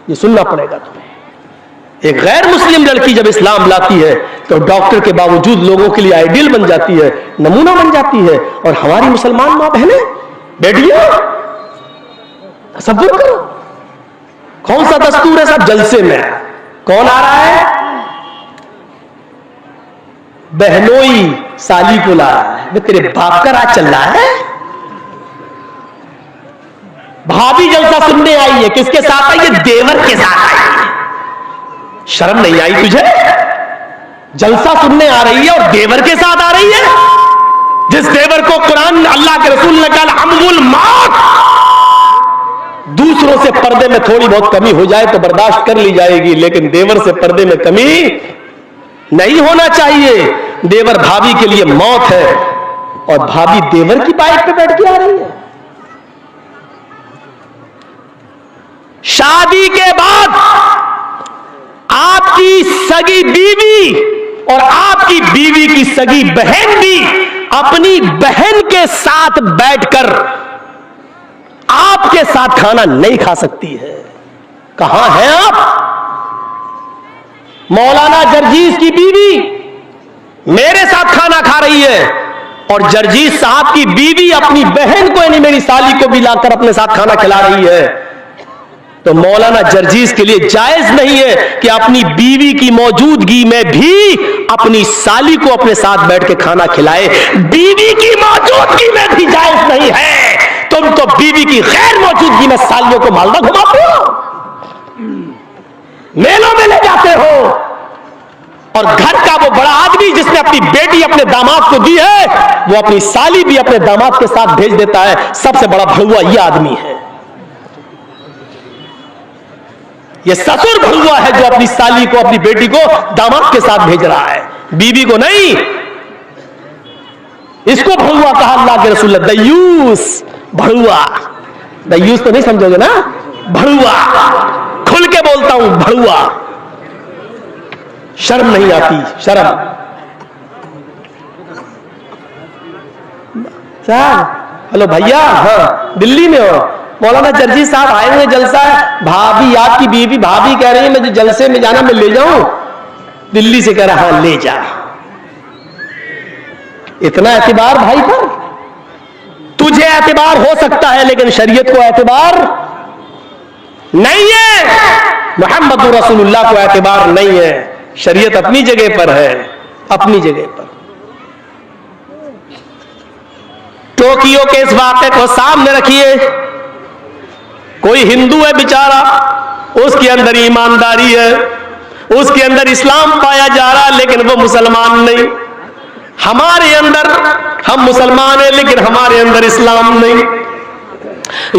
ये सुनना पड़ेगा तुम्हें। एक गैर मुस्लिम लड़की जब इस्लाम लाती है तो डॉक्टर के बावजूद लोगों के लिए आइडियल बन जाती है, नमूना बन जाती है। और हमारी मुसलमान मां बहनें, बेटियां, तसव्वुर करो, कौन सा दस्तूर है सब जलसे में, कौन आ रहा है? बहनोई साली को ला रहा है, तेरे बाप का राज चल रहा है। भाभी जलसा सुनने आई है, किसके साथ आई है? देवर के साथ आई है। शर्म नहीं आई तुझे? जलसा सुनने आ रही है और देवर के साथ आ रही है, जिस देवर को कुरान, अल्लाह के रसूल ने कहा अम्मुल मौत। दूसरों से पर्दे में थोड़ी बहुत कमी हो जाए तो बर्दाश्त कर ली जाएगी, लेकिन देवर से पर्दे में कमी नहीं होना चाहिए। देवर भाभी के लिए मौत है और भाभी देवर की बाइक पे बैठ के आ रही है। शादी के बाद आपकी सगी बीवी और आपकी बीवी की सगी बहन भी अपनी बहन के साथ बैठकर आपके साथ खाना नहीं खा सकती है। कहां हैं आप? मौलाना जर्जीस की बीवी मेरे साथ खाना खा रही है और जर्जीस साहब की बीवी अपनी बहन को, यानी मेरी साली को भी लाकर अपने साथ खाना खिला रही है। तो मौलाना जर्जीस के लिए जायज नहीं है कि अपनी बीवी की मौजूदगी में भी अपनी साली को अपने साथ बैठ के खाना खिलाए। बीवी की मौजूदगी में भी जायज नहीं है। तुम तो बीवी की गैर मौजूदगी में सालियों को मालदा घुमाते हो, मेलों में ले जाते हो, और घर का वो बड़ा आदमी जिसने अपनी बेटी अपने दामाद को दी है, वो अपनी साली भी अपने दामाद के साथ भेज देता है। सबसे बड़ा भड़ुआ ये आदमी है। ये ससुर भड़ुआ है जो अपनी साली को, अपनी बेटी को दामाद के साथ भेज रहा है, बीवी को नहीं। इसको भड़ुआ कहा अल्लाह के रसूल ने, दयूस, भड़ुआ। दयूस तो नहीं समझोगे ना, भड़ुआ, खुल के बोलता हूं, भड़ुआ। शर्म नहीं आती, शर्म। साहब, हेलो भैया, हाँ दिल्ली में हो? मौलाना जर्जी साहब आए हुए, जलसा है। भाभी, आपकी बीवी भाभी कह रही है मुझे जलसे में जाना, मैं ले जाऊं? दिल्ली से कह रहा हाँ ले जा। इतना एतबार भाई पर? तुझे एतबार हो सकता है लेकिन शरीयत को एतबार नहीं है, मोहम्मद रसूलुल्लाह को एतबार नहीं है। शरीयत अपनी जगह पर है, अपनी जगह पर। टोक्यो के इस वाक़े को सामने रखिए। कोई हिंदू है बेचारा, उसके अंदर ईमानदारी है, उसके अंदर इस्लाम पाया जा रहा है, लेकिन वो मुसलमान नहीं। हमारे अंदर हम मुसलमान हैं लेकिन हमारे अंदर इस्लाम नहीं।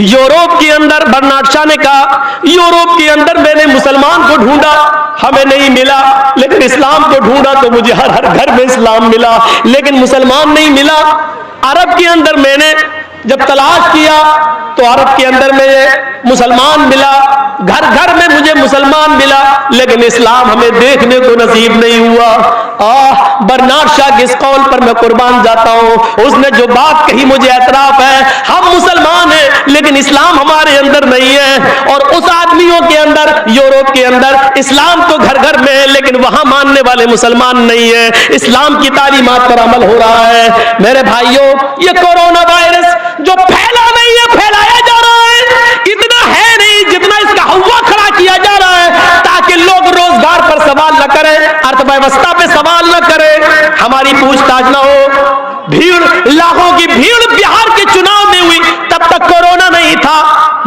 यूरोप के अंदर बर्नार्ड शॉ ने कहा, यूरोप के अंदर मैंने मुसलमान को ढूंढा, हमें नहीं मिला, लेकिन इस्लाम को ढूंढा तो मुझे हर हर घर में इस्लाम मिला, लेकिन मुसलमान नहीं मिला। अरब के अंदर मैंने जब तलाश किया तो अरब के अंदर में मुसलमान मिला, घर घर में मुझे मुसलमान मिला, लेकिन इस्लाम हमें देखने को नसीब नहीं हुआ। बर्नार्ड शॉ के इस कौल पर मैं कुर्बान जाता हूं। उसने जो बात कही मुझे एतराफ है, हम मुसलमान हैं लेकिन इस्लाम हमारे अंदर नहीं है। और उस आदमियों के अंदर, यूरोप के अंदर इस्लाम तो घर घर में है लेकिन वहां मानने वाले मुसलमान नहीं है। इस्लाम की तालीमात पर अमल हो रहा है। मेरे भाइयों, ये कोरोना वायरस जो फैला नहीं है, फैलाया जा रहा है, इतना है नहीं जितना इसका हवा खड़ा किया जा रहा है, ताकि लोग रोजगार पर सवाल न करें, अर्थव्यवस्था पे सवाल न करें, हमारी पूछताछ न हो। भीड़, लाखों की भीड़ बिहार के चुनाव में हुई, तब तक कोरोना नहीं था,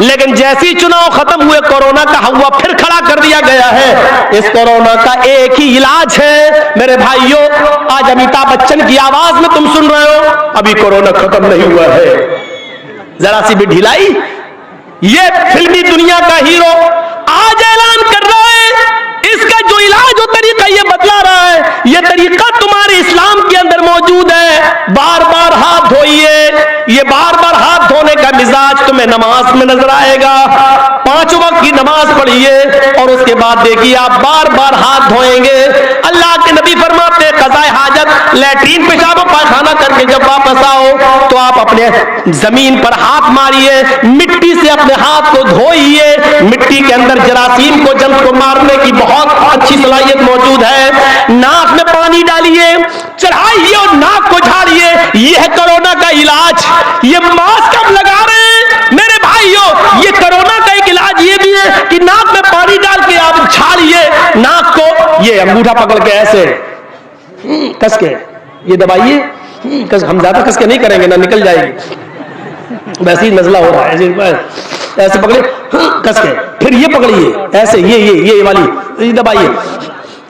लेकिन जैसे ही चुनाव खत्म हुए कोरोना का हवा फिर खड़ा कर दिया गया है। इस कोरोना का एक ही इलाज है मेरे भाइयों। आज अमिताभ बच्चन की आवाज में तुम सुन रहे हो, अभी कोरोना खत्म नहीं हुआ है, जरा सी भी ढिलाई। ये फिल्मी दुनिया का हीरो आज ऐलान कर रहा है, इसका जो इलाज, जो तरीका ये बतला रहा है, ये तरीका तुम्हारे इस्लाम के अंदर मौजूद है। बार बार हाथ धोइए, ये बार बार हाथ धोने का मिजाज तुम्हें नमाज में नजर आएगा। 5 वक्त की नमाज पढ़िए और उसके बाद देखिए आप बार बार हाथ धोएंगे। अल्लाह के नबी फरमाते हैं, क़ज़ाए हाजत, लैट्रीन पेशाब पायखाना करके जब वापस आओ तो आप अपने जमीन पर हाथ मारिए, मिट्टी से अपने हाथ को धोइए। मिट्टी के अंदर जरासीम को, जंत को मारने की बहुत अच्छी सलाहियत मौजूद है। नाक में पानी डालिए, चढ़ाइए और नाक को झाड़िए। यह है कोरोना का इलाज। ये मास्क हम लगा रहे हैं मेरे भाइयों, ये कोरोना का एक इलाज ये भी है कि नाक में पानी डाल के आप झाड़िए नाक को। ये अंगूठा पकड़ के ऐसे कस के ये दबाइए, हम ज्यादा कस के नहीं करेंगे ना, निकल जाएगी, वैसे ही नजला हो रहा है, ऐसे पकड़े कस के, फिर ये पकड़िए ऐसे, ये वाली दबाइए।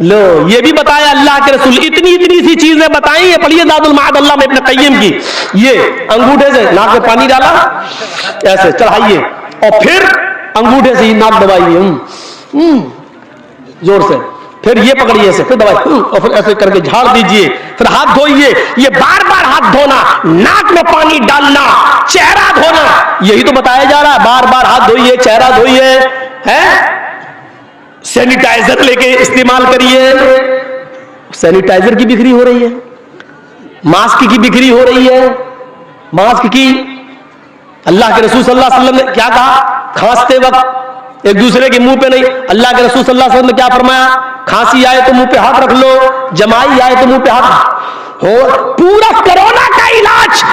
लो, ये भी बताया अल्लाह के रसूल, इतनी सी चीजें बताई है। पढ़िए ज़ादुल माद अल्लाह में इब्न क़य्यिम की। ये अंगूठे से नाक में पानी डाला, ऐसे चढ़ाइए और फिर अंगूठे से ही नाक दबाइए जोर से, फिर ये पकड़िए ऐसे, फिर दबाइए और फिर ऐसे करके झाड़ दीजिए, फिर हाथ धोइए। ये बार बार हाथ धोना, नाक में पानी डालना, चेहरा धोना, यही तो बताया जा रहा है। बार बार हाथ धोइए, चेहरा धोइए, है सैनिटाइजर लेके इस्तेमाल करिए। सैनिटाइजर की बिक्री हो रही है, मास्क की बिक्री हो रही है। मास्क की अल्लाह के रसूल सल्लल्लाहु अलैहि वसल्लम ने क्या कहा? खांसते वक्त एक दूसरे के मुंह पे नहीं। अल्लाह के रसूल सल्लल्लाहु अलैहि वसल्लम ने क्या फरमाया? खांसी आए तो मुंह पे हाथ रख लो, जमाई आए तो मुंह पे हाथ हो। पूरा कोरोना का इलाज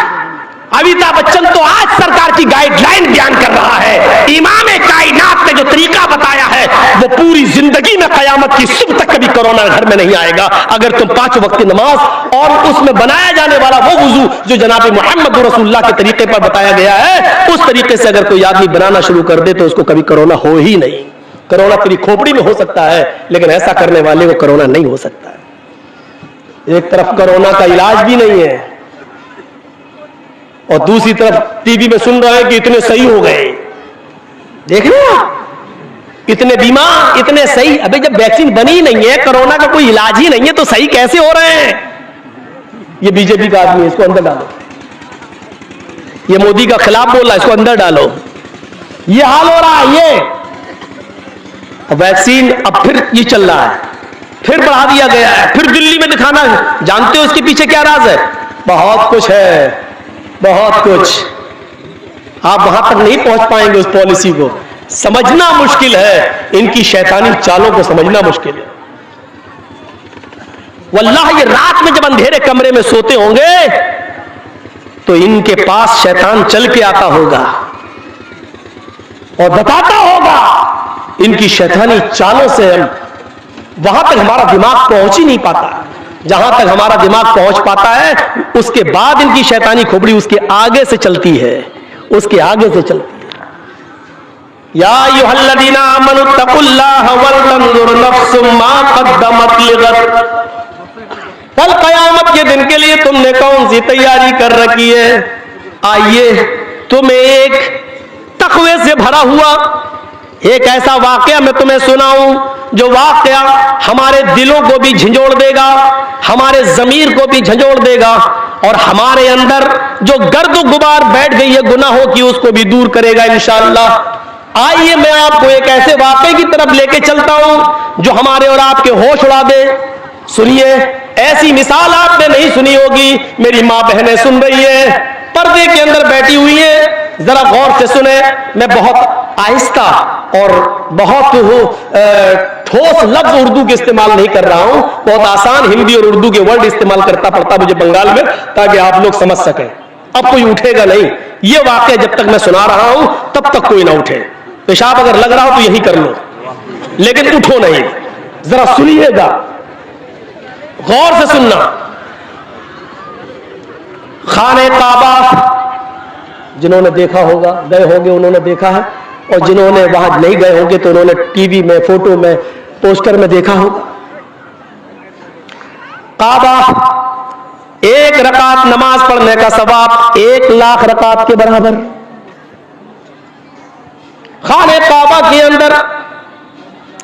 अमिताभ बच्चन तो आज सरकार की गाइडलाइन बयान कर रहा है। इमाम कायनात ने जो तरीका बताया है वो पूरी जिंदगी में कयामत की सुबह तक कभी कोरोना घर में नहीं आएगा। अगर तुम 5 वक्त की नमाज और उसमें बनाया जाने वाला वो वुजू जो जनाब मोहम्मद रसूलुल्लाह के तरीके पर बताया गया है, उस तरीके से अगर कोई आदमी बनाना शुरू कर दे तो उसको कभी कोरोना हो ही नहीं। कोरोना तेरी खोपड़ी में हो सकता है, लेकिन ऐसा करने वाले को कोरोना नहीं हो सकता है। एक तरफ कोरोना का इलाज भी नहीं है और दूसरी तरफ टीवी में सुन रहे हैं कि इतने सही हो गए। देख रहे हो, इतने बीमार, इतने सही। अबे जब वैक्सीन बनी ही नहीं है, कोरोना का कोई इलाज ही नहीं है, तो सही कैसे हो रहे हैं? ये बीजेपी का आदमी है, इसको अंदर डालो। ये मोदी का खिलाफ बोल रहा है, इसको अंदर डालो। ये हाल हो रहा है। ये वैक्सीन अब फिर ये चल रहा है, फिर बढ़ा दिया गया है, फिर दिल्ली में दिखाना है। जानते हो इसके पीछे क्या राज है? बहुत कुछ है, बहुत कुछ। आप वहां तक नहीं पहुंच पाएंगे। उस पॉलिसी को समझना मुश्किल है, इनकी शैतानी चालों को समझना मुश्किल है। वल्लाह ये रात में जब अंधेरे कमरे में सोते होंगे तो इनके पास शैतान चल के आता होगा और बताता होगा। इनकी शैतानी चालों से हम वहां तक हमारा दिमाग पहुंच ही नहीं पाता। जहां तक हमारा दिमाग पहुंच पाता है उसके बाद इनकी शैतानी खोपड़ी उसके आगे से चलती है, उसके आगे से चलती है। या अय्युहल्लज़ीना आमनू तक़ुल्लाह वल तंजुर नफ्सुम मा क़द्दमत लिग़द। कल क़यामत के दिन के लिए तुमने कौन सी तैयारी कर रखी है। आइए तुम्हें एक तक़वे से भरा हुआ एक ऐसा वाकया मैं तुम्हें सुनाऊं जो वाकया हमारे दिलों को भी झंझोड़ देगा, हमारे ज़मीर को भी झंझोड़ देगा और हमारे अंदर जो गर्द गुबार बैठ गई है गुनाहों की उसको भी दूर करेगा इंशाअल्लाह। आइए मैं आपको एक ऐसे वाकये की तरफ लेके चलता हूं जो हमारे और आपके होश उड़ा दे। सुनिए, ऐसी मिसाल आपने नहीं सुनी होगी। मेरी माँ बहनें सुन रही है, पर्दे के अंदर बैठी हुई है, जरा गौर से सुने। मैं बहुत आहिस्ता और बहुत ठोस लफ्ज उर्दू के इस्तेमाल नहीं कर रहा हूं, बहुत आसान हिंदी और उर्दू के वर्ड इस्तेमाल करता पड़ता मुझे बंगाल में, ताकि आप लोग समझ सकें। अब कोई उठेगा नहीं, ये वाकया जब तक मैं सुना रहा हूं तब तक कोई ना उठे। पेशाब अगर लग रहा हो तो यही कर लो, लेकिन उठो नहीं। जरा सुनिएगा, गौर से सुनना। खाने काबा जिन्होंने देखा होगा, गए होंगे, उन्होंने देखा है, और जिन्होंने वहां नहीं गए होंगे तो उन्होंने टीवी में, फोटो में, पोस्टर में देखा होगा। काबा, एक रकात नमाज पढ़ने का सवाब 1,00,000 रकात के बराबर। खाने काबा के अंदर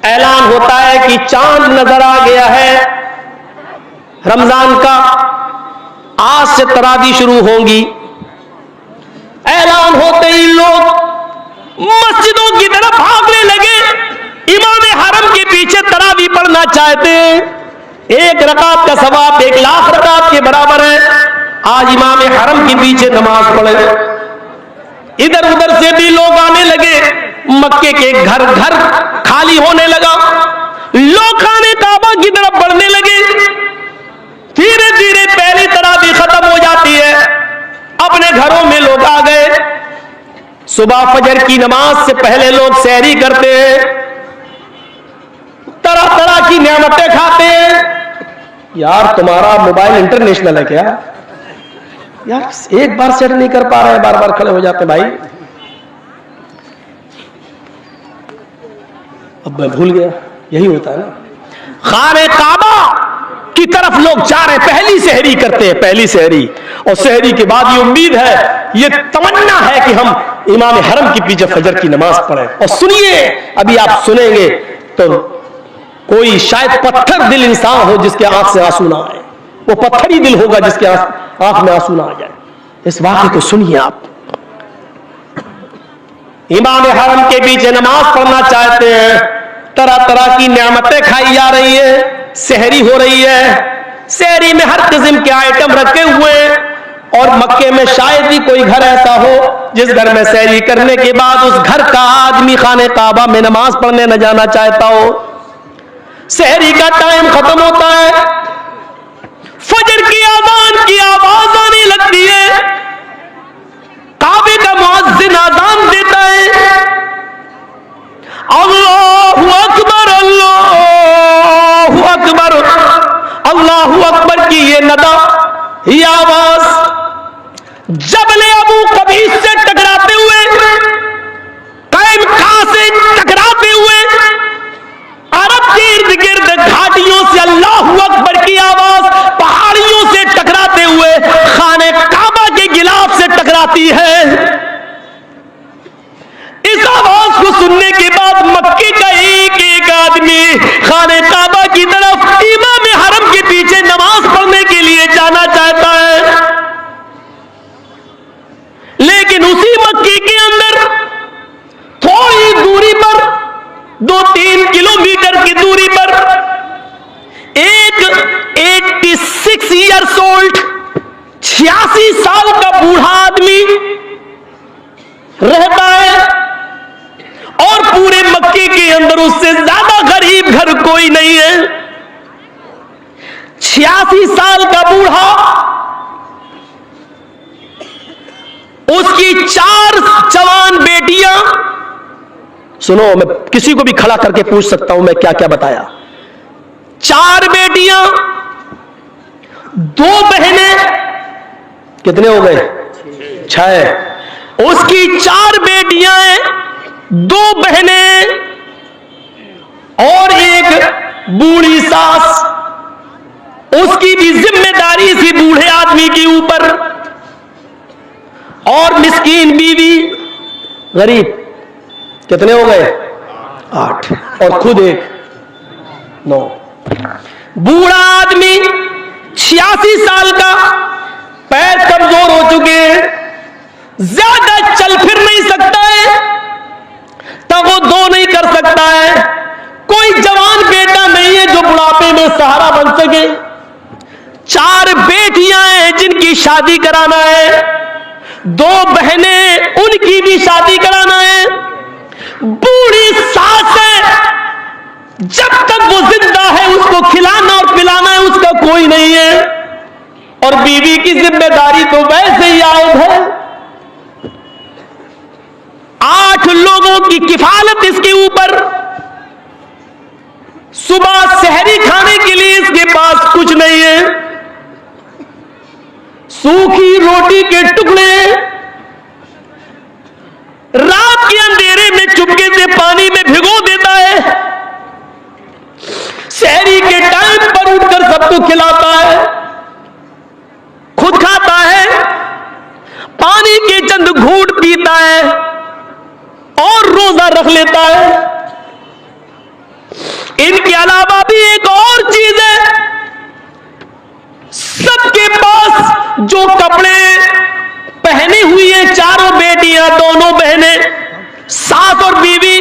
ऐलान होता है कि चांद नजर आ गया है रमजान का, आज से तरावी शुरू होंगी। ऐलान होते ही लोग मस्जिदों की तरफ भागने लगे, इमाम हरम के पीछे तरावी पढ़ना चाहते हैं। एक रकात का सवाब 1,00,000 रकात के बराबर है। आज इमाम हरम के पीछे नमाज पढ़े। इधर उधर से भी लोग आने लगे, मक्के के घर घर खाली होने लगा, लोग खाने काबा की तरफ बढ़ने लगे। धीरे धीरे पहली तरावी खत्म हो जाती है, अपने घरों में लोग आ गए। सुबह फजर की नमाज से पहले लोग सहरी करते हैं, तरह तरह की नेमतें खाते हैं। यार तुम्हारा मोबाइल इंटरनेशनल है क्या? यार एक बार सेट नहीं कर पा रहे हैं, बार बार खड़े हो जाते भाई। अब मैं भूल गया, यही होता है ना। खाने काबा की तरफ लोग जा रहे, पहली सहरी करते हैं, पहली सहरी। और सहरी के बाद ये उम्मीद है, ये तमन्ना है कि हम इमाम हरम के पीछे फजर की नमाज पढ़ें। और सुनिए, अभी आप सुनेंगे तो कोई शायद पत्थर दिल इंसान हो जिसके आंख से आंसू ना आए, वो पत्थर ही दिल होगा जिसके आंख में आंसू ना आ जाए। इस वाक़े को सुनिए आप। इमाम हरम के पीछे नमाज पढ़ना चाहते हैं, तरह तरह की नेमतें खाई जा रही है, सहरी हो रही है, सहरी में हर किस्म के आइटम रखे हुए हैं। और मक्के में शायद ही कोई घर ऐसा हो जिस घर में सहरी करने के बाद उस घर का आदमी खाने काबा में नमाज पढ़ने न जाना चाहता हो। सहरी का टाइम खत्म होता है, फजर की आजान की आवाज आने लगती है, काबे का मुअज्जिन आजान देता है, अल्लाहु अकबर, अल्लाहु अकबर, अल्लाहु अकबर की ये नदा, ये आवाज जबल अबू कबीस से टकराते हुए, कैम खां से टकराते हुए, अरब के इर्द गिर्द घाटियों से अल्लाहु अकबर की आवाज पहाड़ियों से टकराते हुए खाने काबा के गिलाफ से टकराती है। इस आवाज को सुनने के बाद मक्के का एक एक आदमी खाने काबा की तरफ इमाम हरम के पीछे नमाज पढ़ने के लिए जाना चाहता है। लेकिन उसी मक्के के अंदर थोड़ी दूरी पर, 2-3 किलोमीटर की दूरी पर एक 86 ईयर्स ओल्ड, 86 साल का बूढ़ा आदमी रहता है। और पूरे मक्के के अंदर उससे ज्यादा गरीब घर कोई नहीं है। 86 साल का बूढ़ा, उसकी 4 जवान बेटियां। सुनो, मैं किसी को भी खड़ा करके पूछ सकता हूं मैं क्या क्या बताया। 4 बेटियां, 2 बहनें, कितने हो गए? 6। उसकी 4 बेटियां हैं, 2 बहनें और एक बूढ़ी सास। उसकी भी जिम्मेदारी थी बूढ़े आदमी के ऊपर। और मिस्कीन बीवी, गरीब, कितने हो गए? 8। और खुद एक 9। बूढ़ा आदमी 86 साल का, पैर कमजोर हो चुके हैं, ज्यादा चल फिर नहीं सकता है, तब वो 2 नहीं कर सकता है। कोई जवान बेटा नहीं है जो बुढ़ापे में सहारा बन सके। 4 बेटियां हैं जिनकी शादी कराना है, 2 बहनें, उनकी भी शादी कराना है, बूढ़ी सास है, जब तक वो जिंदा है उसको खिलाना और पिलाना है, उसका कोई नहीं है। और बीवी की जिम्मेदारी तो वैसे ही आयद है। 8 लोगों की किफालत इसके ऊपर। सुबह सहरी खाने के लिए इसके पास कुछ नहीं है, सूखी रोटी के टुकड़े, रात के अंधेरे में चुपके से पानी में भिगो देता है, सहरी के टाइम पर उठकर सबको खिलाता है, खुद खाता है, पानी के चंद घूंट पीता है और रोजा रख लेता है। इनके अलावा भी एक और चीज है, सबके पास जो कपड़े पहनी हुई है, 4 बेटियां, दोनों बहनें, सास और बीवी,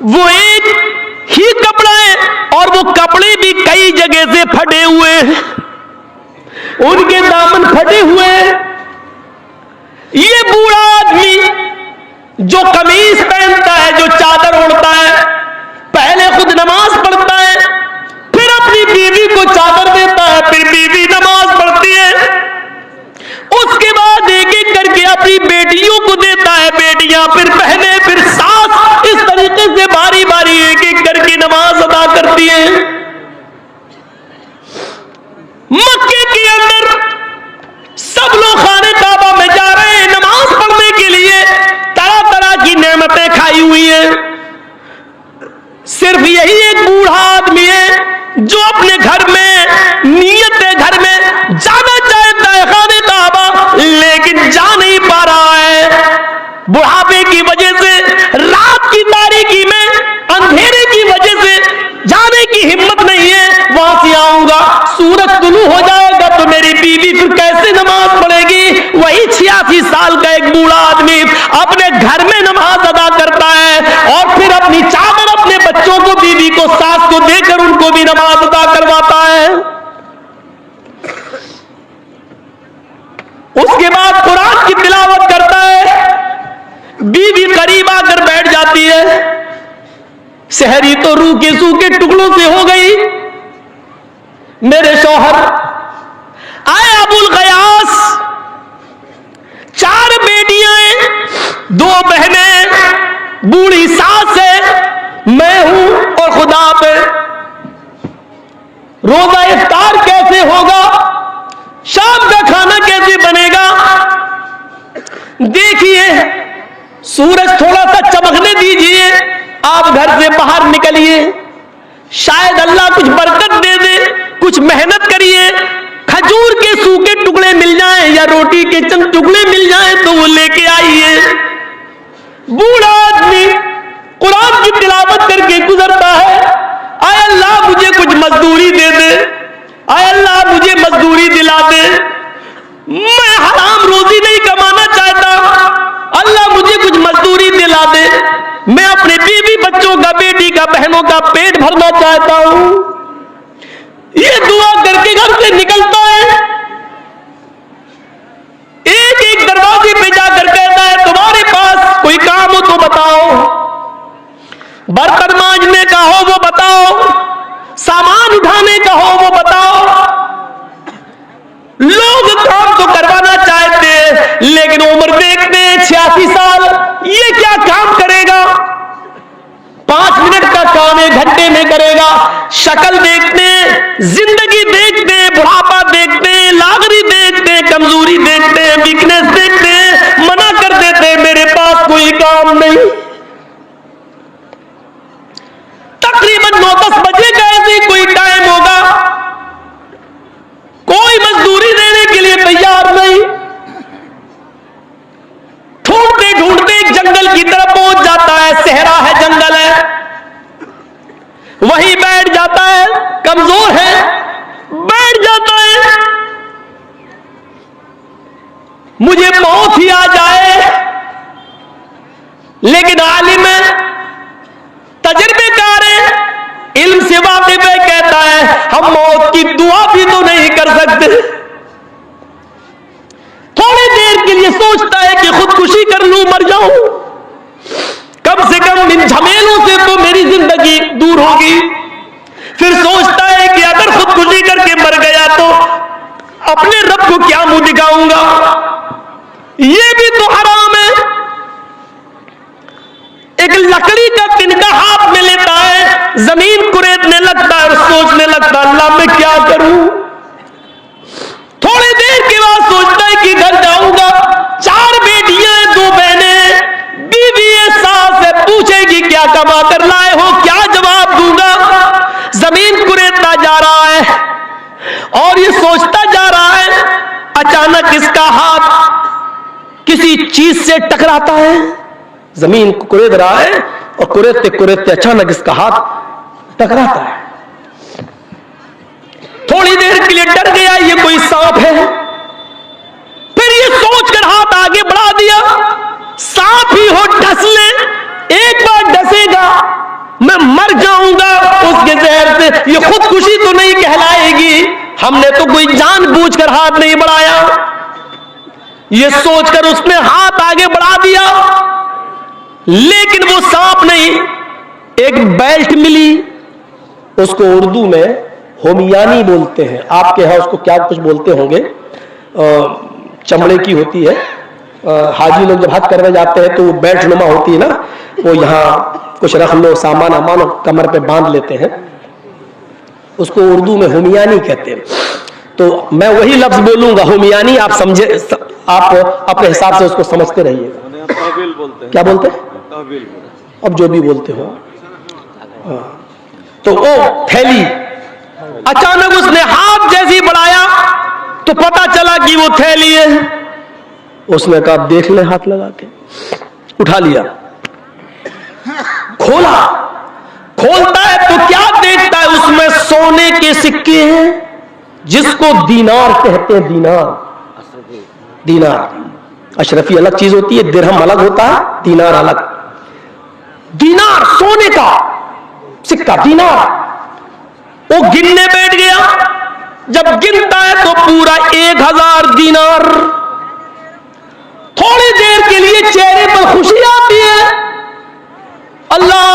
वो एक ही कपड़ा है और वो कपड़े भी कई जगह से फटे हुए हैं, उनके दामन फटे हुए हैं। ये बूढ़ा आदमी जो कमीज पहनता है, जो चादर ओढ़ता है, पहले खुद नमाज पढ़ता है, फिर अपनी बीवी को चादर देता है, फिर बीवी नमाज पढ़ती है, उसके बाद एक एक करके अपनी बेटियों को देता है, बेटियां फिर बहनें, फिर सास, इस तरीके से बारी बारी एक एक करके नमाज अदा करती है। मक्के के अंदर सब लोग खाने काबा में जा रहे हैं नमाज पढ़ने के लिए, तरह तरह की नेमतें खाई हुई हैं। सिर्फ यही एक बूढ़ा आदमी है जो अपने घर में नियत है, घर में जाना चाहता है खाने काबा, लेकिन जा नहीं पा रहा है। बुढ़ापे की वजह से, रात की तारीकी में, अंधेरे की वजह से जाने की हिम्मत नहीं है। वहां से आऊंगा, सूरज तुलू हो जाएगा तो मेरी बीवी फिर कैसे नमाज पढ़ेगी। वही 86 साल का एक बूढ़ा आदमी अपने घर में नमाज अदा करता है और फिर अपनी चादर अपने बच्चों को, बीवी को, सास को देकर उनको भी नमाज अदा करवाता है। उसके बाद कुरान की तिलावत करता है, बीवी करीब आकर बैठ जाती है। सहरी तो रूखे सूखे टुकड़ों से हो गई। मेरे शौहर आए अबुल गयास, 4 बेटियां हैं, 2 बहनें, बूढ़ी सास है, मैं हूं और खुदा पे रोजा इफ्तार कैसे होगा, शाम का खाना कैसे बनेगा। देखिए, सूरज थोड़ा सा चमकने दीजिए, आप घर से बाहर निकलिए, शायद अल्लाह कुछ बरकत दे दे, कुछ मेहनत करिए, खजूर के सूखे टुकड़े मिल जाएं या रोटी के चंद टुकड़े मिल जाएं तो वो लेके आइए। बूढ़ा आदमी कुरान की तिलावत करके गुजरता है, आय अल्लाह मुझे कुछ मजदूरी दे दे, आय अल्लाह मुझे मजदूरी दिला दे, मैं हराम रोजी नहीं कमाना चाहता, अल्लाह मुझे कुछ मजदूरी दिला दे, मैं अपने बीवी बच्चों का, बेटी का, बहनों का पेट भरना चाहता हूं। ये दुआ करके घर से निकलता है, एक एक दरवाजे पे जाकर कहता है तुम्हारे पास कोई काम हो तो बताओ, बर्तन मांजने का हो वो बताओ, सामान उठाने का हो वो बताओ, करवाना चाहते, लेकिन उम्र देखते 86 साल, ये क्या काम करेगा? 5 मिनट का काम 1 घंटे में करेगा। शक्ल देखते, जिंदगी देखते, बुढ़ापा देखते, लागरी देखते, कमजोरी देखते, वीकनेस देखते, मना कर देते, मेरे पास कोई काम नहीं। तकरीबन 9-10 बजे का ऐसे कोई टाइम होगा, कोई मजदूरी देने के लिए तैयार नहीं। ढूंढते ढूंढते एक जंगल की तरफ पहुंच जाता है, सहरा है, जंगल है, वहीं बैठ जाता है। कमजोर है, बैठ जाता है, मुझे मौत ही आ जाए। लेकिन आलिम है, तजर्बेकार है, इल्म से वाकिफ है, कहता है हम मौत की दुआ भी तो नहीं कर सकते। थोड़ी देर के लिए सोचता है कि खुदकुशी कर लूं, मर जाऊं, कम से कम इन झमेलों से तो मेरी जिंदगी दूर होगी। फिर सोचता है कि अगर खुदकुशी करके मर गया तो अपने रब को क्या मुंह दिखाऊंगा, ये भी तो हराम है। एक लकड़ी का तिनका हाथ में लेता है, जमीन कुरेदने लगता है और सोचने लगता है अल्लाह मैं क्या करूं। थोड़ी देर के बाद सोचता है कि घर जाऊंगा, 4 बेटियां, 2 बहनें, बीवी है, सास है, पूछेगी क्या कमा कर लाए हो, क्या जवाब दूंगा। जमीन कुरेदता जा रहा है और ये सोचता जा रहा है। अचानक इसका हाथ किसी चीज से टकराता है, जमीन को कुरेद रहा है और कुरेदते कुरेदते अचानक इसका हाथ टकराता है। थोड़ी देर के लिए डर गया, ये कोई सांप है। फिर ये सोचकर हाथ आगे बढ़ा दिया, सांप ही हो डस ले, एक बार डसेगा मैं मर जाऊंगा उसके जहर से, ये खुदकुशी तो नहीं कहलाएगी, हमने तो कोई जानबूझकर हाथ नहीं बढ़ाया। ये सोचकर उसने हाथ आगे बढ़ा दिया, लेकिन वो सांप नहीं, एक बेल्ट मिली। उसको उर्दू में होमियानी बोलते हैं, आपके यहां उसको क्या कुछ बोलते होंगे, चमड़े की होती है। हाजी लोग जब हज करने जाते हैं तो वो बेल्ट नुमा होती है ना, वो यहाँ कुछ रख लो, सामान अमान कमर पे बांध लेते हैं, उसको उर्दू में होमियानी कहते हैं। तो मैं वही लफ्ज बोलूंगा होमियानी, आप समझे, आप अपने हिसाब से उसको समझते रहिएगा। क्या बोलते हैं? अब जो भी बोलते हो। तो वो थैली, अचानक उसने हाथ जैसी बढ़ाया तो पता चला कि वो थैली है। उसने कहा देख ले, हाथ लगा के उठा लिया, खोला, खोलता है तो क्या देखता है, उसमें सोने के सिक्के हैं, जिसको दीनार कहते हैं। दीनार अशरफी अलग चीज होती है, दिरहम अलग होता है, दीनार अलग। दीनार सोने का सिक्का, दीनार। वो गिनने बैठ गया, जब गिनता है तो पूरा 1000 दीनार। थोड़ी देर के लिए चेहरे पर खुशी आती है, अल्लाह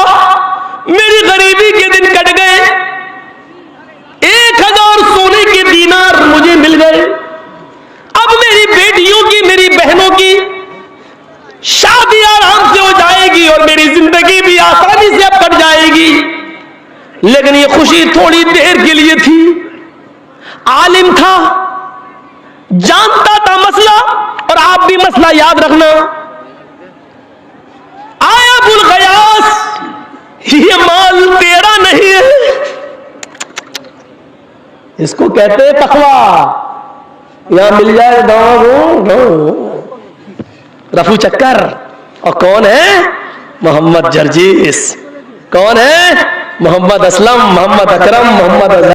मेरी गरीबी के दिन कट गए, 1000 सोने के दीनार मुझे मिल गए। अब मेरी बेटियों की, मेरी बहनों की शादी आराम से हो जाएगी और मेरी जिंदगी भी आसानी से अब कट जाएगी। लेकिन ये खुशी थोड़ी देर के लिए थी। आलिम था, जानता था मसला, और आप भी मसला याद रखना। आया अबुल गयास, ये माल तेरा नहीं है, इसको कहते हैं तकवा। यहां मिल जाए गाँव रफू चक्कर। और कौन है? मोहम्मद जर्जीस। कौन है? मोहम्मद असलम, मोहम्मद अकरम, मोहम्मद